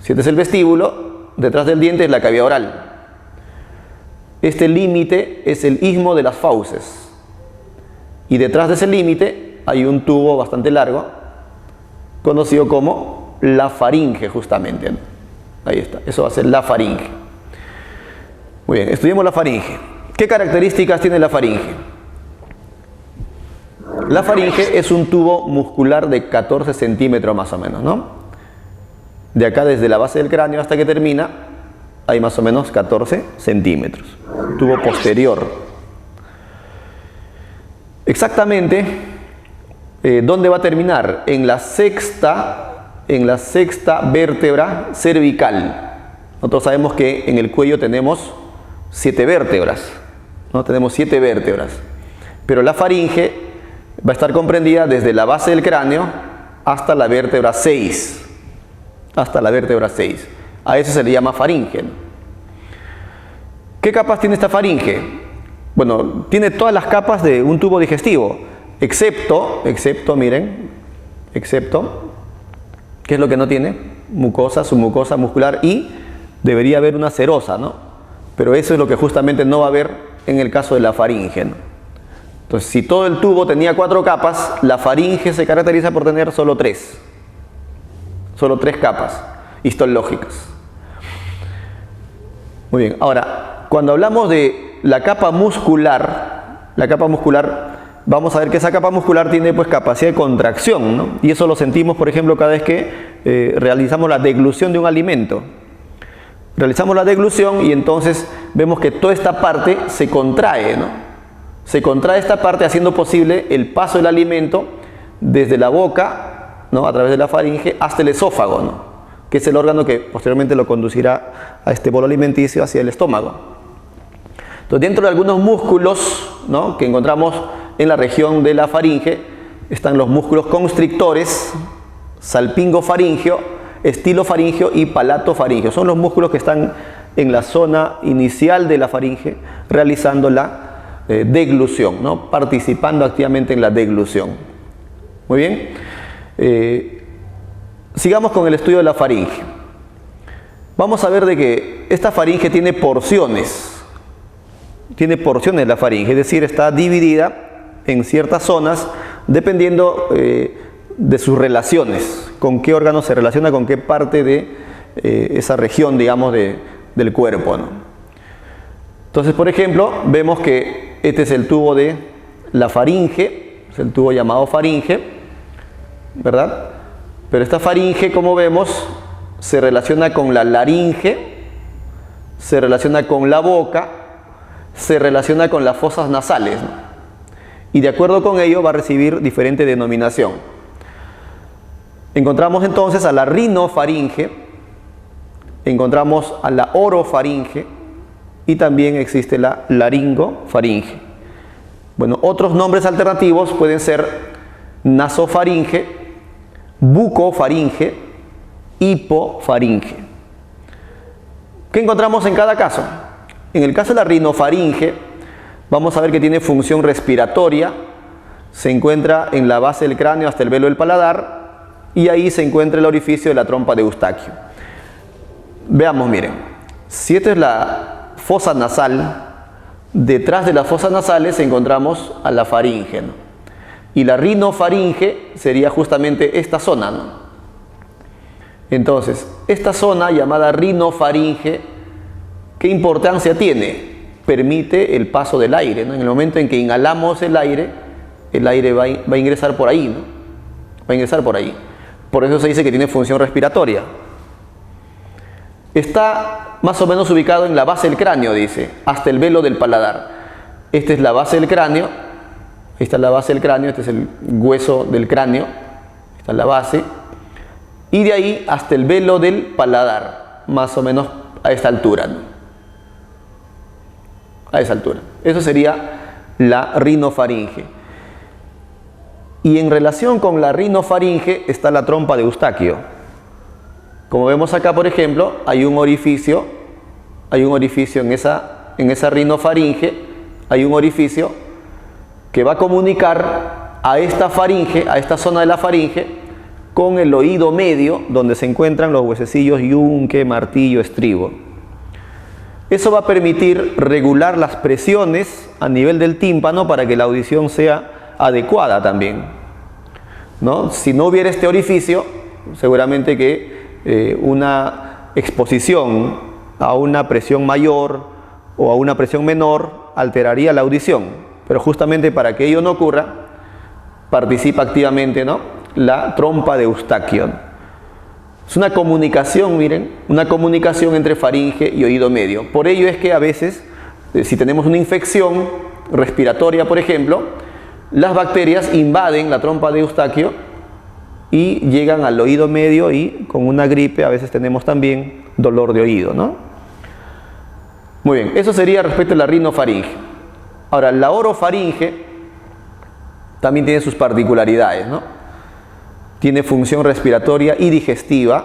Si este es el vestíbulo, detrás del diente es la cavidad oral. Este límite es el istmo de las fauces. Y detrás de ese límite hay un tubo bastante largo, conocido como la faringe, justamente, ¿no? Ahí está, eso va a ser la faringe. Muy bien, estudiemos la faringe. ¿Qué características tiene la faringe? La faringe es un tubo muscular de 14 centímetros más o menos, ¿no? De acá desde la base del cráneo hasta que termina hay más o menos 14 centímetros. Tubo posterior. Exactamente, ¿dónde va a terminar? En la sexta vértebra cervical. Nosotros sabemos que en el cuello tenemos 7 vértebras, ¿no? Tenemos 7 vértebras. Pero la faringe va a estar comprendida desde la base del cráneo hasta la vértebra 6. Hasta la vértebra 6. A eso se le llama faringe, ¿no? ¿Qué capas tiene esta faringe? Bueno, tiene todas las capas de un tubo digestivo, excepto, miren, ¿qué es lo que no tiene? Mucosa, submucosa muscular, y debería haber una serosa, ¿no? Pero eso es lo que justamente no va a haber en el caso de la faringe, ¿no? Entonces, si todo el tubo tenía 4 capas, la faringe se caracteriza por tener solo 3. Solo 3 capas histológicas. Muy bien, ahora, cuando hablamos de la capa muscular, vamos a ver que esa capa muscular tiene pues capacidad de contracción, ¿no? Y eso lo sentimos, por ejemplo, cada vez que realizamos la deglución de un alimento. Realizamos la deglución y entonces vemos que toda esta parte se contrae, ¿no? Se contrae esta parte haciendo posible el paso del alimento desde la boca, ¿no? A través de la faringe hasta el esófago, ¿no? Que es el órgano que posteriormente lo conducirá a este bolo alimenticio hacia el estómago. Entonces, dentro de algunos músculos, ¿no?, que encontramos en la región de la faringe, están los músculos constrictores, salpingofaringeo, estilofaringeo y palatofaringeo. Son los músculos que están en la zona inicial de la faringe realizando la deglución, ¿no?, participando activamente en la deglución. Muy bien. Sigamos con el estudio de la faringe. Vamos a ver de que esta faringe tiene porciones. Tiene porciones la faringe, es decir, está dividida en ciertas zonas dependiendo de sus relaciones, con qué órgano se relaciona, con qué parte de esa región, digamos, del cuerpo, ¿no? Entonces, por ejemplo, vemos que este es el tubo de la faringe, es el tubo llamado faringe, ¿verdad? Pero esta faringe, como vemos, se relaciona con la laringe, se relaciona con la boca, se relaciona con las fosas nasales, ¿no? Y de acuerdo con ello va a recibir diferente denominación. Encontramos entonces a la rinofaringe, encontramos a la orofaringe y también existe la laringofaringe. Bueno, otros nombres alternativos pueden ser nasofaringe, bucofaringe, hipofaringe. ¿Qué encontramos en cada caso? En el caso de la rinofaringe, vamos a ver que tiene función respiratoria, se encuentra en la base del cráneo hasta el velo del paladar y ahí se encuentra el orificio de la trompa de Eustaquio. Veamos, miren, si esta es la fosa nasal, detrás de las fosas nasales encontramos a la faringe, ¿no? Y la rinofaringe sería justamente esta zona, ¿no? Entonces, esta zona llamada rinofaringe, ¿qué importancia tiene? Permite el paso del aire, ¿no? En el momento en que inhalamos el aire va a ingresar por ahí, ¿no? Va a ingresar por ahí. Por eso se dice que tiene función respiratoria. Está más o menos ubicado en la base del cráneo, dice, hasta el velo del paladar. Esta es la base del cráneo, esta es la base del cráneo, este es el hueso del cráneo, esta es la base, y de ahí hasta el velo del paladar, más o menos a esta altura, ¿no? A esa altura. Eso sería la rinofaringe. Y en relación con la rinofaringe está la trompa de Eustaquio. Como vemos acá, por ejemplo, hay un orificio en en esa rinofaringe hay un orificio que va a comunicar a esta faringe, a esta zona de la faringe, con el oído medio, donde se encuentran los huesecillos yunque, martillo, estribo. Eso va a permitir regular las presiones a nivel del tímpano para que la audición sea adecuada también, ¿no? Si no hubiera este orificio, seguramente que una exposición a una presión mayor o a una presión menor alteraría la audición, pero justamente para que ello no ocurra, participa activamente, ¿no?, la trompa de Eustaquio. Es una comunicación, miren, una comunicación entre faringe y oído medio. Por ello es que a veces, si tenemos una infección respiratoria, por ejemplo, las bacterias invaden la trompa de Eustaquio y llegan al oído medio, y con una gripe a veces tenemos también dolor de oído, ¿no? Muy bien, eso sería respecto a la rinofaringe. Ahora, la orofaringe también tiene sus particularidades, ¿no? Tiene función respiratoria y digestiva.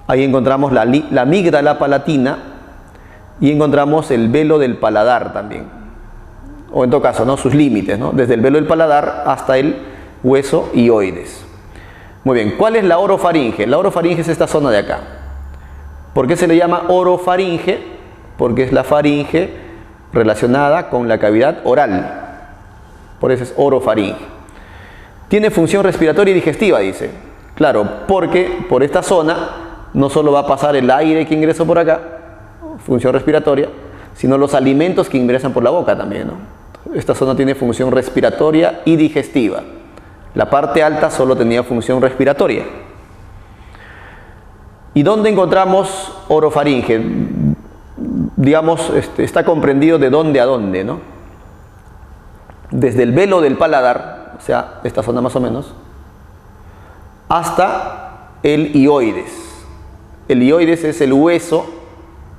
Ahí encontramos la amígdala palatina y encontramos el velo del paladar también. O en todo caso, ¿no?, sus límites, ¿no?, desde el velo del paladar hasta el hueso hioides. Muy bien, ¿cuál es la orofaringe? La orofaringe es esta zona de acá. ¿Por qué se le llama orofaringe? Porque es la faringe relacionada con la cavidad oral. Por eso es orofaringe. Tiene función respiratoria y digestiva, dice. Claro, porque por esta zona no solo va a pasar el aire que ingresa por acá, función respiratoria, sino los alimentos que ingresan por la boca también, ¿no? Esta zona tiene función respiratoria y digestiva. La parte alta solo tenía función respiratoria. ¿Y dónde encontramos orofaringe? Digamos, está comprendido de dónde a dónde, ¿no? Desde el velo del paladar, o sea, esta zona más o menos, hasta el hioides. El hioides es el hueso,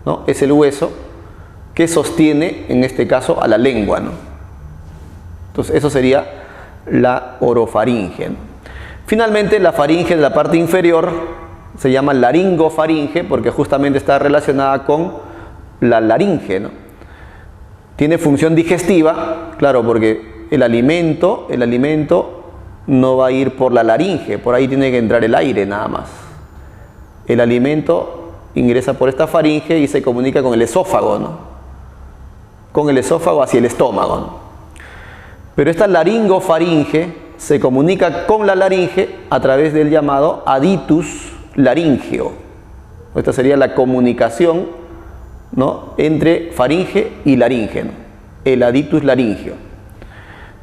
¿no?, es el hueso que sostiene, en este caso, a la lengua, ¿no? Entonces, eso sería la orofaringe, ¿no? Finalmente, la faringe de la parte inferior se llama laringofaringe porque justamente está relacionada con la laringe, ¿no? Tiene función digestiva, claro, porque el alimento no va a ir por la laringe, por ahí tiene que entrar el aire nada más. El alimento ingresa por esta faringe y se comunica con el esófago, ¿no?, con el esófago hacia el estómago, ¿no? Pero esta laringofaringe se comunica con la laringe a través del llamado aditus laríngeo. Esta sería la comunicación, ¿no?, entre faringe y laringe, ¿no?, el aditus laríngeo.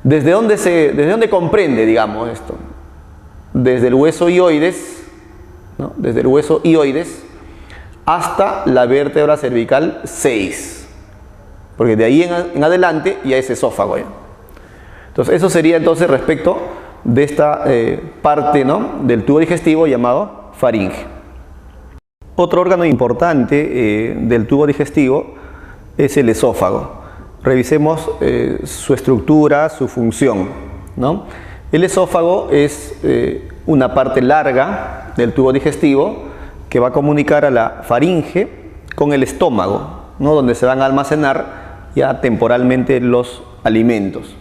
¿Desde dónde comprende, digamos, esto? Desde el hueso hioides, ¿no?, desde el hueso hioides hasta la vértebra cervical 6, porque de ahí en adelante ya es esófago, ¿ya? Entonces, eso sería entonces respecto de esta parte, ¿no?, del tubo digestivo llamado faringe. Otro órgano importante del tubo digestivo es el esófago. Revisemos su estructura, su función, ¿no? El esófago es una parte larga del tubo digestivo que va a comunicar a la faringe con el estómago, ¿no?, donde se van a almacenar ya temporalmente los alimentos.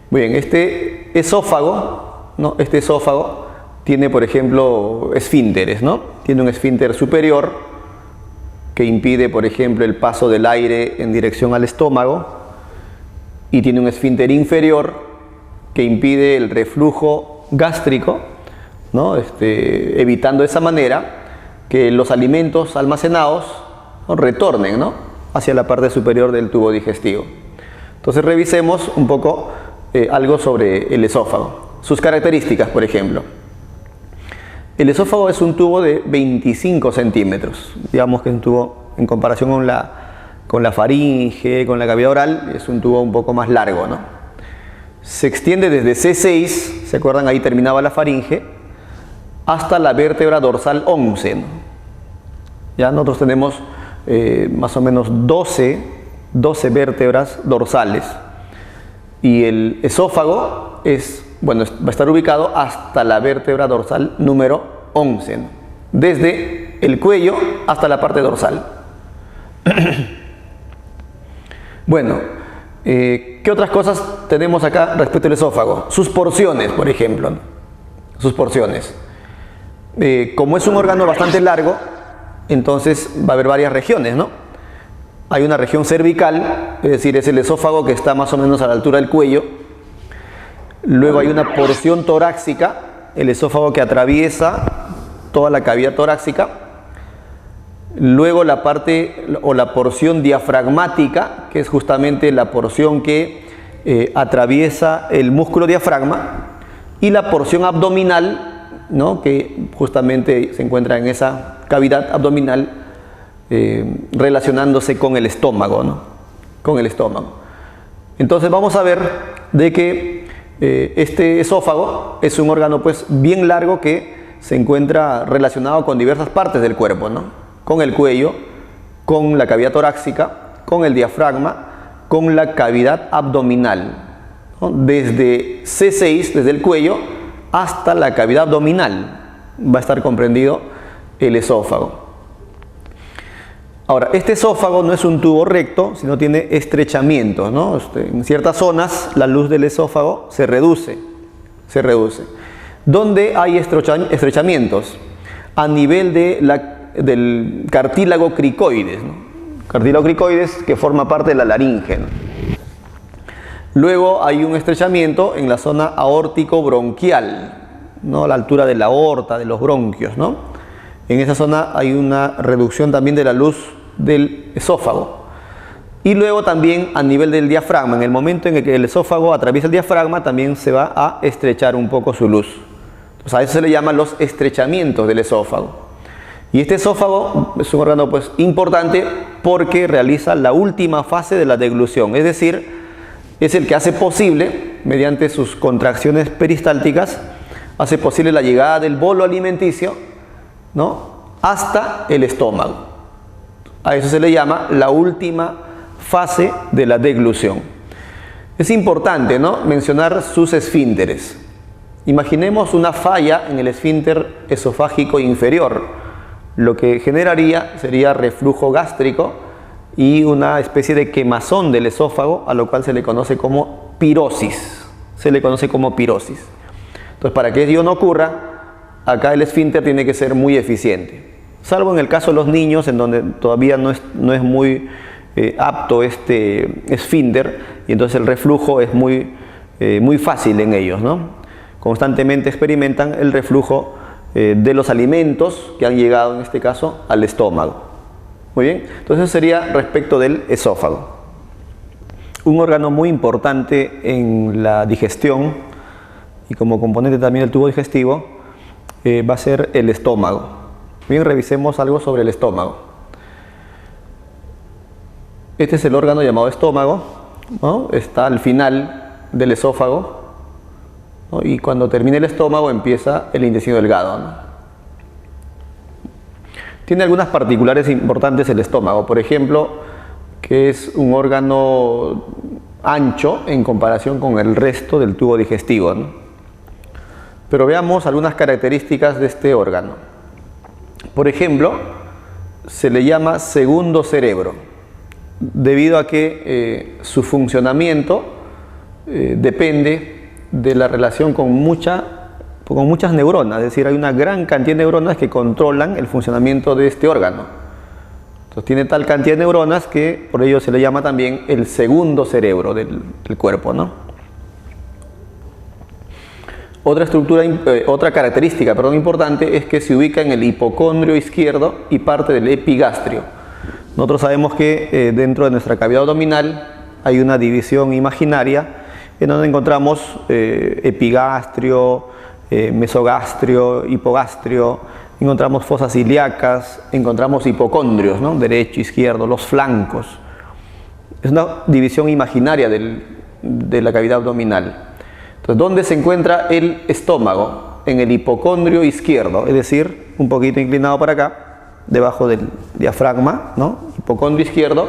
Muy bien, este esófago, ¿no?, este esófago tiene, por ejemplo, esfínteres, ¿no? Tiene un esfínter superior que impide, por ejemplo, el paso del aire en dirección al estómago, y tiene un esfínter inferior que impide el reflujo gástrico, ¿no?, evitando de esa manera que los alimentos almacenados, ¿no?, retornen, ¿no?, hacia la parte superior del tubo digestivo. Entonces, revisemos un poco algo sobre el esófago. Sus características, por ejemplo. El esófago es un tubo de 25 centímetros. Digamos que es un tubo, en comparación con la faringe, con la cavidad oral, es un tubo un poco más largo, ¿no? Se extiende desde C6, ¿se acuerdan? Ahí terminaba la faringe, hasta la vértebra dorsal 11, ¿no? Ya nosotros tenemos más o menos 12 vértebras dorsales. Y el esófago va a estar ubicado hasta la vértebra dorsal número 11, ¿no?, desde el cuello hasta la parte dorsal. Bueno, ¿qué otras cosas tenemos acá respecto al esófago? Sus porciones, por ejemplo, ¿no? Sus porciones. Como es un órgano bastante largo, entonces va a haber varias regiones, ¿no? Hay una región cervical, es decir, es el esófago que está más o menos a la altura del cuello. Luego hay una porción torácica, el esófago que atraviesa toda la cavidad torácica. Luego la parte o la porción diafragmática, que es justamente la porción que atraviesa el músculo diafragma. Y la porción abdominal, ¿no? Que justamente se encuentra en esa cavidad abdominal relacionándose con el estómago, ¿no? Con el estómago. Entonces vamos a ver de que este esófago es un órgano pues bien largo que se encuentra relacionado con diversas partes del cuerpo, ¿no? Con el cuello, con la cavidad torácica, con el diafragma, con la cavidad abdominal, ¿no? Desde C6, desde el cuello, hasta la cavidad abdominal va a estar comprendido el esófago. Ahora, este esófago no es un tubo recto, sino tiene estrechamientos, ¿no? En ciertas zonas la luz del esófago se reduce. ¿Dónde hay estrechamientos? A nivel del cartílago cricoides, ¿no? Cartílago cricoides que forma parte de la laringe, ¿no? Luego hay un estrechamiento en la zona aórtico-bronquial, ¿no? A la altura de la aorta, de los bronquios, ¿no? En esa zona hay una reducción también de la luz del esófago. Y luego también a nivel del diafragma, en el momento en el que el esófago atraviesa el diafragma, también se va a estrechar un poco su luz. Entonces a eso se le llaman los estrechamientos del esófago. Y este esófago es un órgano pues importante porque realiza la última fase de la deglución, es decir, es el que hace posible, mediante sus contracciones peristálticas, hace posible la llegada del bolo alimenticio, ¿no? Hasta el estómago. A eso se le llama la última fase de la deglución. Es importante, ¿no?, mencionar sus esfínteres. Imaginemos una falla en el esfínter esofágico inferior. Lo que generaría sería reflujo gástrico y una especie de quemazón del esófago, a lo cual se le conoce como pirosis. Entonces, para que ello no ocurra, acá el esfínter tiene que ser muy eficiente. Salvo en el caso de los niños, en donde todavía no es muy apto este esfínter, y entonces el reflujo es muy fácil en ellos, ¿no? Constantemente experimentan el reflujo de los alimentos que han llegado, en este caso, al estómago. Muy bien, entonces eso sería respecto del esófago. Un órgano muy importante en la digestión y como componente también del tubo digestivo va a ser el estómago. Bien, revisemos algo sobre el estómago. Este es el órgano llamado estómago, ¿no? Está al final del esófago, ¿no? Y cuando termina el estómago empieza el intestino delgado, ¿no? Tiene algunas particulares importantes el estómago, por ejemplo, que es un órgano ancho en comparación con el resto del tubo digestivo, ¿no? Pero veamos algunas características de este órgano. Por ejemplo, se le llama segundo cerebro, debido a que su funcionamiento depende de la relación con muchas neuronas, es decir, hay una gran cantidad de neuronas que controlan el funcionamiento de este órgano. Entonces tiene tal cantidad de neuronas que por ello se le llama también el segundo cerebro del cuerpo, ¿no? Otra característica importante es que se ubica en el hipocondrio izquierdo y parte del epigastrio. Nosotros sabemos que dentro de nuestra cavidad abdominal hay una división imaginaria en donde encontramos epigastrio, mesogastrio, hipogastrio, encontramos fosas ilíacas, encontramos hipocondrios, ¿no?, derecho, izquierdo, los flancos. Es una división imaginaria de la cavidad abdominal. Entonces, ¿dónde se encuentra el estómago? En el hipocondrio izquierdo, es decir, un poquito inclinado para acá, debajo del diafragma, ¿no? Hipocondrio izquierdo,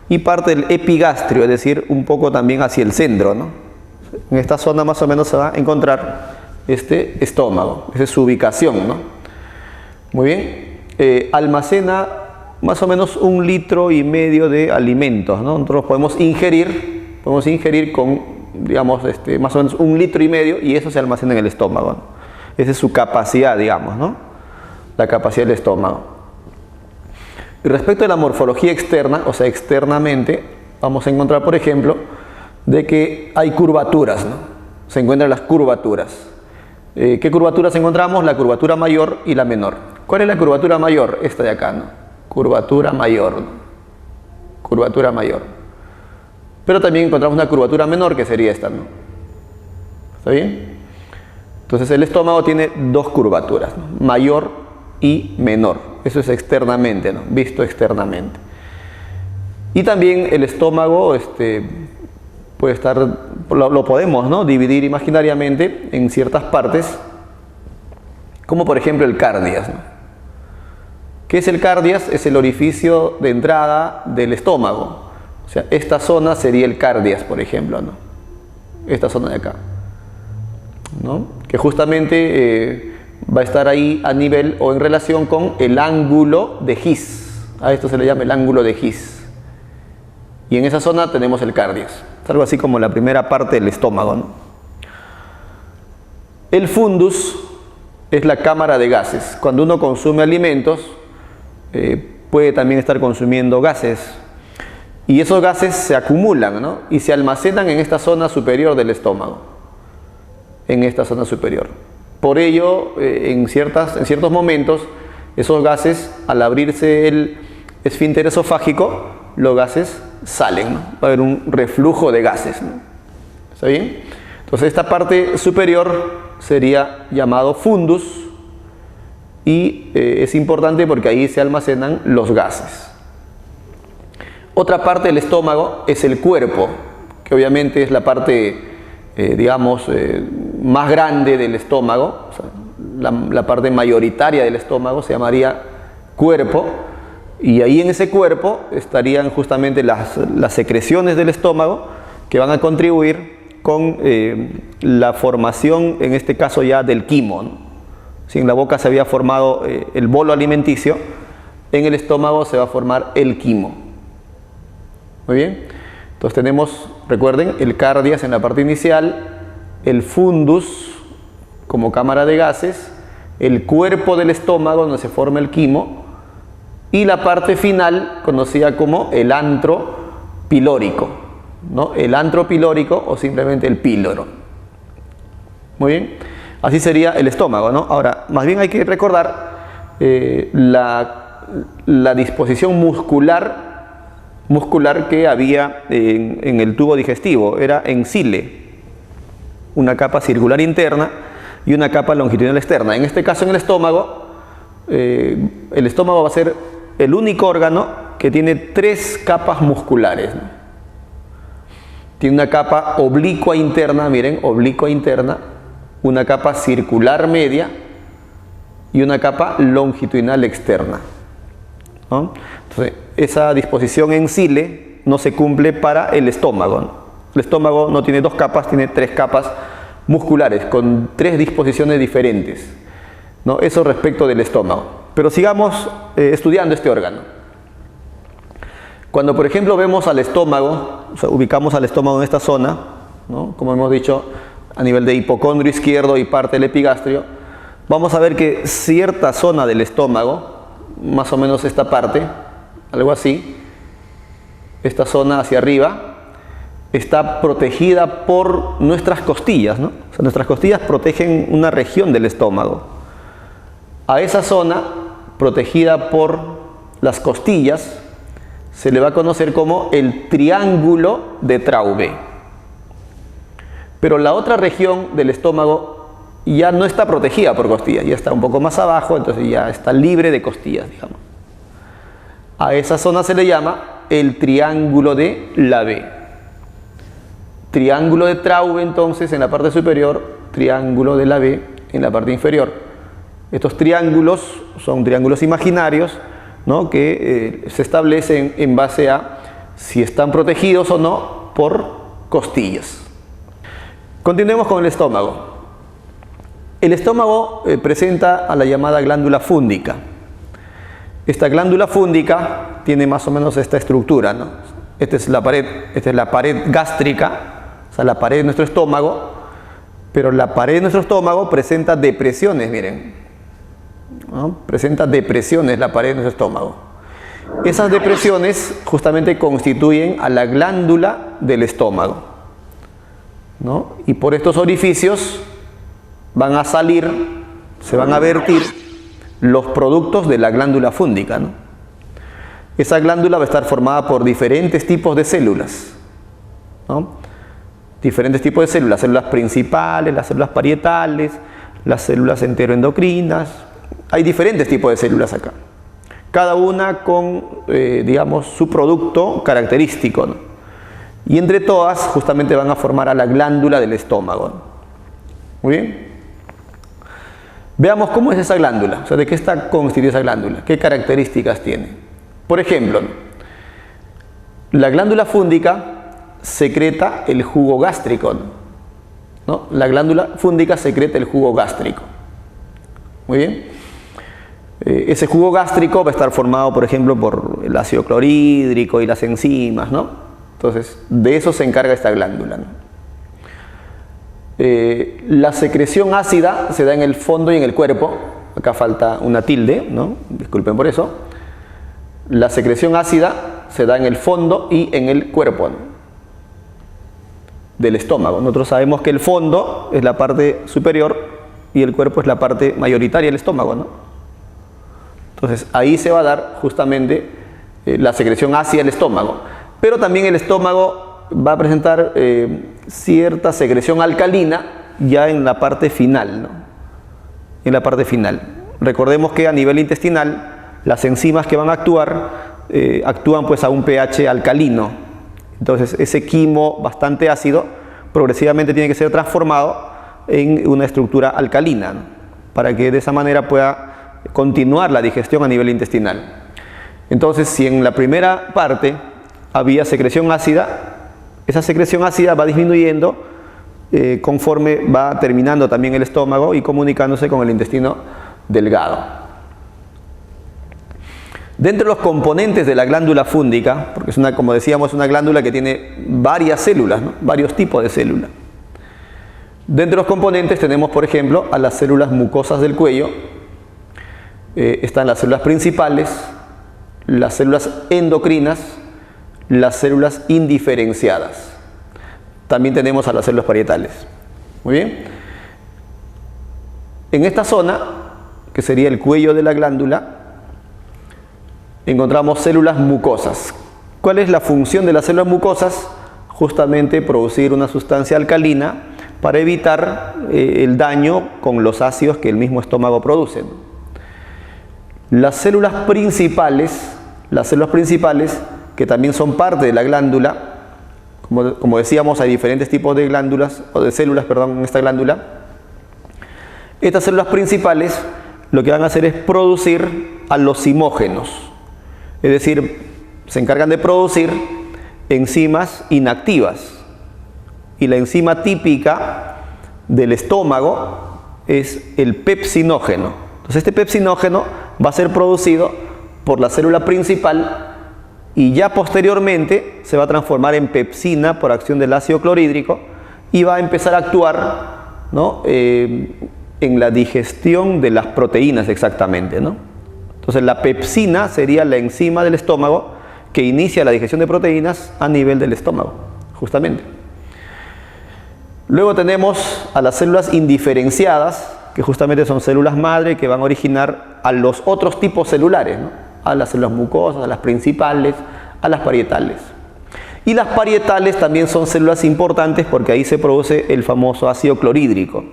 y parte del epigastrio, es decir, un poco también hacia el centro, ¿no? En esta zona más o menos se va a encontrar este estómago, esa es su ubicación, ¿no? Muy bien, almacena más o menos 1,5 litros de alimentos, ¿no? Nosotros podemos ingerir con, digamos, más o menos 1,5 litros y eso se almacena en el estómago, ¿no? Esa es su capacidad, digamos, ¿no? La capacidad del estómago. Y respecto a la morfología externa, o sea, externamente, vamos a encontrar, por ejemplo, de que hay curvaturas, ¿no? Se encuentran las curvaturas. ¿Qué curvaturas encontramos? La curvatura mayor y la menor. ¿Cuál es la curvatura mayor? Esta de acá, ¿no? Curvatura mayor, ¿no? Curvatura mayor. Pero también encontramos una curvatura menor, que sería esta, ¿no? ¿Está bien? Entonces el estómago tiene dos curvaturas, ¿no? Mayor y menor. Eso es externamente, ¿no? Visto externamente. Y también el estómago puede estar, lo podemos, ¿no? Dividir imaginariamente en ciertas partes, como por ejemplo el cardias, ¿no? ¿Qué es el cardias? Es el orificio de entrada del estómago. O sea, esta zona sería el cardias, por ejemplo, ¿no? Esta zona de acá, ¿no? Que justamente va a estar ahí a nivel o en relación con el ángulo de His. A esto se le llama el ángulo de His. Y en esa zona tenemos el cardias. Es algo así como la primera parte del estómago, ¿no? El fundus es la cámara de gases. Cuando uno consume alimentos, puede también estar consumiendo gases. Y esos gases se acumulan, ¿no? Y se almacenan en esta zona superior del estómago. En esta zona superior. Por ello, en ciertos momentos, esos gases, al abrirse el esfínter esofágico, los gases salen, ¿no? Va a haber un reflujo de gases, ¿no? ¿Está bien? Entonces esta parte superior sería llamado fundus y es importante porque ahí se almacenan los gases. Otra parte del estómago es el cuerpo, que obviamente es la parte, digamos, más grande del estómago, o sea, la parte mayoritaria del estómago se llamaría cuerpo. Y ahí en ese cuerpo estarían justamente las secreciones del estómago que van a contribuir con la formación, en este caso ya del quimo, ¿no? Si en la boca se había formado el bolo alimenticio, en el estómago se va a formar el quimo. Muy bien. Entonces tenemos, recuerden, el cardias en la parte inicial, el fundus como cámara de gases, el cuerpo del estómago donde se forma el quimo, y la parte final conocida como el antro pilórico, ¿no? El antro pilórico o simplemente el píloro. Muy bien, así sería el estómago, ¿no? Ahora, más bien hay que recordar la disposición muscular que había en el tubo digestivo. Era en cile, una capa circular interna y una capa longitudinal externa. En este caso, en el estómago va a ser el único órgano que tiene 3 capas musculares, ¿no? Tiene una capa oblicua interna, miren, oblicua interna, una capa circular media y una capa longitudinal externa, ¿no? Entonces, esa disposición en cile no se cumple para el estómago, ¿no? El estómago no tiene 2 capas, tiene 3 capas musculares con 3 disposiciones diferentes, ¿no? Eso respecto del estómago. Pero sigamos estudiando este órgano. Cuando, por ejemplo, vemos al estómago, o sea, ubicamos al estómago en esta zona, ¿no? Como hemos dicho, a nivel de hipocondrio izquierdo y parte del epigastrio, vamos a ver que cierta zona del estómago, más o menos esta parte, algo así, esta zona hacia arriba, está protegida por nuestras costillas, ¿no? O sea, nuestras costillas protegen una región del estómago. A esa zona, protegida por las costillas, se le va a conocer como el triángulo de Traube. Pero la otra región del estómago ya no está protegida por costillas, ya está un poco más abajo, entonces ya está libre de costillas, digamos. A esa zona se le llama el triángulo de Labé. Triángulo de Traube entonces en la parte superior, triángulo de Labé en la parte inferior. Estos triángulos son triángulos imaginarios, ¿no? Que se establecen en base a si están protegidos o no por costillas. Continuemos con el estómago. El estómago presenta a la llamada glándula fúndica. Esta glándula fúndica tiene más o menos esta estructura, ¿no? Esta es la pared gástrica, o sea, la pared de nuestro estómago, pero la pared de nuestro estómago presenta depresiones, miren, ¿no? Presenta depresiones la pared de nuestro estómago. Esas depresiones justamente constituyen a la glándula del estómago, ¿no? Y por estos orificios van a salir, se van a vertir los productos de la glándula fúndica, ¿no? Esa glándula va a estar formada por diferentes tipos de células, ¿no? Diferentes tipos de células, células principales, las células parietales, las células enteroendocrinas. Hay diferentes tipos de células acá, cada una con, digamos, su producto característico, ¿no? Y entre todas justamente van a formar a la glándula del estómago, ¿no? Muy bien. Veamos cómo es esa glándula, o sea, de qué está constituida esa glándula, qué características tiene. Por ejemplo, la glándula fúndica secreta el jugo gástrico, ¿no? La glándula fúndica secreta el jugo gástrico. Muy bien. Ese jugo gástrico va a estar formado, por ejemplo, por el ácido clorhídrico y las enzimas, ¿no? Entonces, de eso se encarga esta glándula, ¿no? La secreción ácida se da en el fondo y en el cuerpo. Acá falta una tilde, ¿no? Disculpen por eso. La secreción ácida se da en el fondo y en el cuerpo, ¿no? Del estómago. Nosotros sabemos que el fondo es la parte superior y el cuerpo es la parte mayoritaria del estómago, ¿no? Entonces ahí se va a dar justamente la secreción ácida del estómago. Pero también el estómago va a presentar cierta secreción alcalina ya en la parte final, ¿no? En la parte final. Recordemos que a nivel intestinal las enzimas que van a actuar actúan pues a un pH alcalino. Entonces ese quimo bastante ácido progresivamente tiene que ser transformado en una estructura alcalina, ¿no? Para que de esa manera pueda continuar la digestión a nivel intestinal. Entonces, si en la primera parte había secreción ácida, esa secreción ácida va disminuyendo conforme va terminando también el estómago y comunicándose con el intestino delgado. Dentro de los componentes de la glándula fúndica, porque es una, como decíamos, una glándula que tiene varias células, ¿no? Varios tipos de células. Dentro de los componentes tenemos, por ejemplo, a las células mucosas del cuello. Están las células principales, las células endocrinas, las células indiferenciadas. También tenemos a las células parietales. Muy bien. En esta zona, que sería el cuello de la glándula, encontramos células mucosas. ¿Cuál es la función de las células mucosas? Justamente producir una sustancia alcalina para evitar el daño con los ácidos que el mismo estómago produce. Las células principales, que también son parte de la glándula, como decíamos, hay diferentes tipos de glándulas, o de células, perdón, en esta glándula. Estas células principales lo que van a hacer es producir a los zimógenos. Es decir, se encargan de producir enzimas inactivas. Y la enzima típica del estómago es el pepsinógeno. Entonces este pepsinógeno va a ser producido por la célula principal y ya posteriormente se va a transformar en pepsina por acción del ácido clorhídrico y va a empezar a actuar, ¿no? En la digestión de las proteínas exactamente, ¿no? Entonces la pepsina sería la enzima del estómago que inicia la digestión de proteínas a nivel del estómago, justamente. Luego tenemos a las células indiferenciadas, que justamente son células madre que van a originar a los otros tipos celulares, ¿no? A las células mucosas, a las principales, a las parietales. Y las parietales también son células importantes porque ahí se produce el famoso ácido clorhídrico.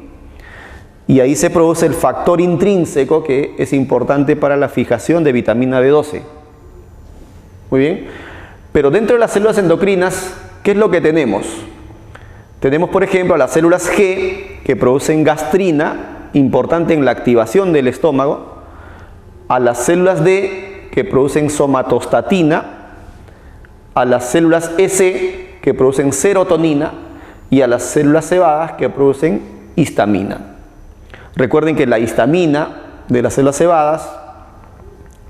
Y ahí se produce el factor intrínseco que es importante para la fijación de vitamina B12. Muy bien. Pero dentro de las células endocrinas, ¿qué es lo que tenemos? Tenemos, por ejemplo, a las células G que producen gastrina, importante en la activación del estómago, a las células D que producen somatostatina, a las células S que producen serotonina y a las células cebadas que producen histamina. Recuerden que la histamina de las células cebadas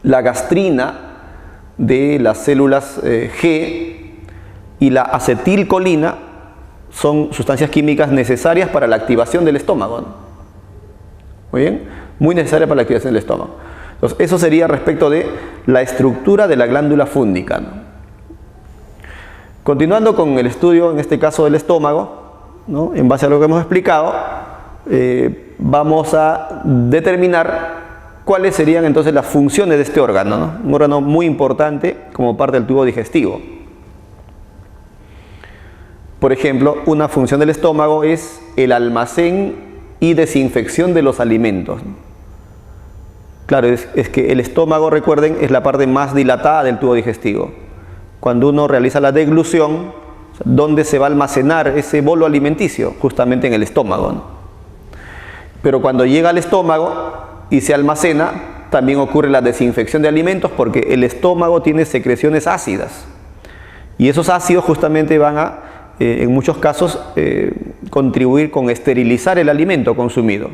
la gastrina de las células G y la acetilcolina son sustancias químicas necesarias para la activación del estómago, ¿no? Muy bien, muy necesarias para la activación del estómago. Entonces, eso sería respecto de la estructura de la glándula fúndica, ¿no? Continuando con el estudio, en este caso del estómago, ¿no? En base a lo que hemos explicado, vamos a determinar cuáles serían entonces las funciones de este órgano, ¿no? Un órgano muy importante como parte del tubo digestivo. Por ejemplo, una función del estómago es el almacén y desinfección de los alimentos, ¿no? Claro, es que el estómago, recuerden, es la parte más dilatada del tubo digestivo. Cuando uno realiza la deglución, ¿dónde se va a almacenar ese bolo alimenticio? Justamente en el estómago, ¿no? Pero cuando llega al estómago y se almacena, también ocurre la desinfección de alimentos, porque el estómago tiene secreciones ácidas. Y esos ácidos justamente van a, en muchos casos, contribuir con esterilizar el alimento consumido.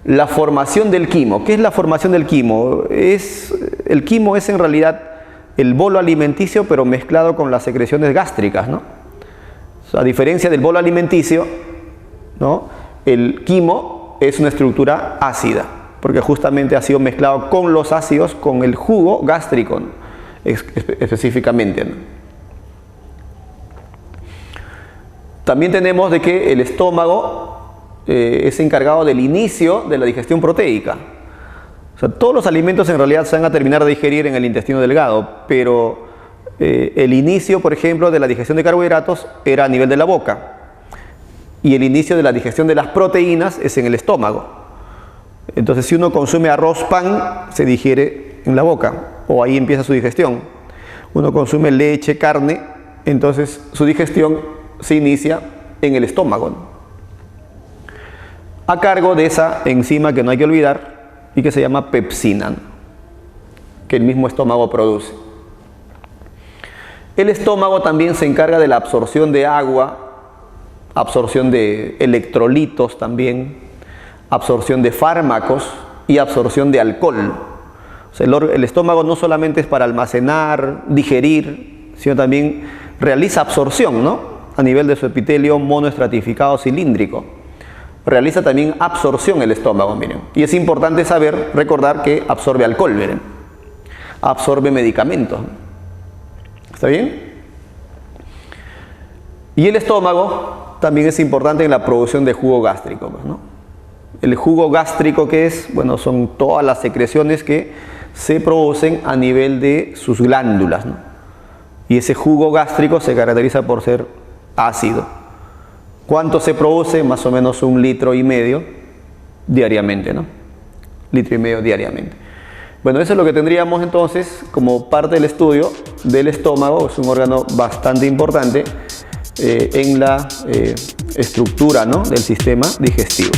La formación del quimo. ¿Qué es la formación del quimo? El quimo es en realidad el bolo alimenticio, pero mezclado con las secreciones gástricas, ¿no? O sea, a diferencia del bolo alimenticio, ¿no? El quimo es una estructura ácida, porque justamente ha sido mezclado con los ácidos, con el jugo gástrico, ¿no? Específicamente, ¿no? También tenemos de que el estómago es encargado del inicio de la digestión proteica. O sea, todos los alimentos en realidad se van a terminar de digerir en el intestino delgado, pero el inicio, por ejemplo, de la digestión de carbohidratos era a nivel de la boca, y el inicio de la digestión de las proteínas es en el estómago. Entonces, si uno consume arroz, pan, se digiere en la boca, o ahí empieza su digestión. Uno consume leche, carne, entonces su digestión se inicia en el estómago, ¿no? A cargo de esa enzima que no hay que olvidar y que se llama pepsina, ¿no? Que el mismo estómago produce. El estómago también se encarga de la absorción de agua, absorción de electrolitos también, absorción de fármacos y absorción de alcohol. O sea, el estómago no solamente es para almacenar, digerir, sino también realiza absorción, ¿no? A nivel de su epitelio monoestratificado cilíndrico. Realiza también absorción el estómago, miren. Y es importante saber, recordar que absorbe alcohol, miren. Absorbe medicamentos. ¿Está bien? Y el estómago también es importante en la producción de jugo gástrico, ¿no? El jugo gástrico, ¿qué es? Bueno, son todas las secreciones que se producen a nivel de sus glándulas, ¿no? Y ese jugo gástrico se caracteriza por ser ácido. ¿Cuánto se produce? Más o menos 1,5 litros diariamente, ¿no? 1,5 litros diariamente. Bueno, eso es lo que tendríamos entonces como parte del estudio del estómago. Es un órgano bastante importante en la estructura, ¿no? Del sistema digestivo.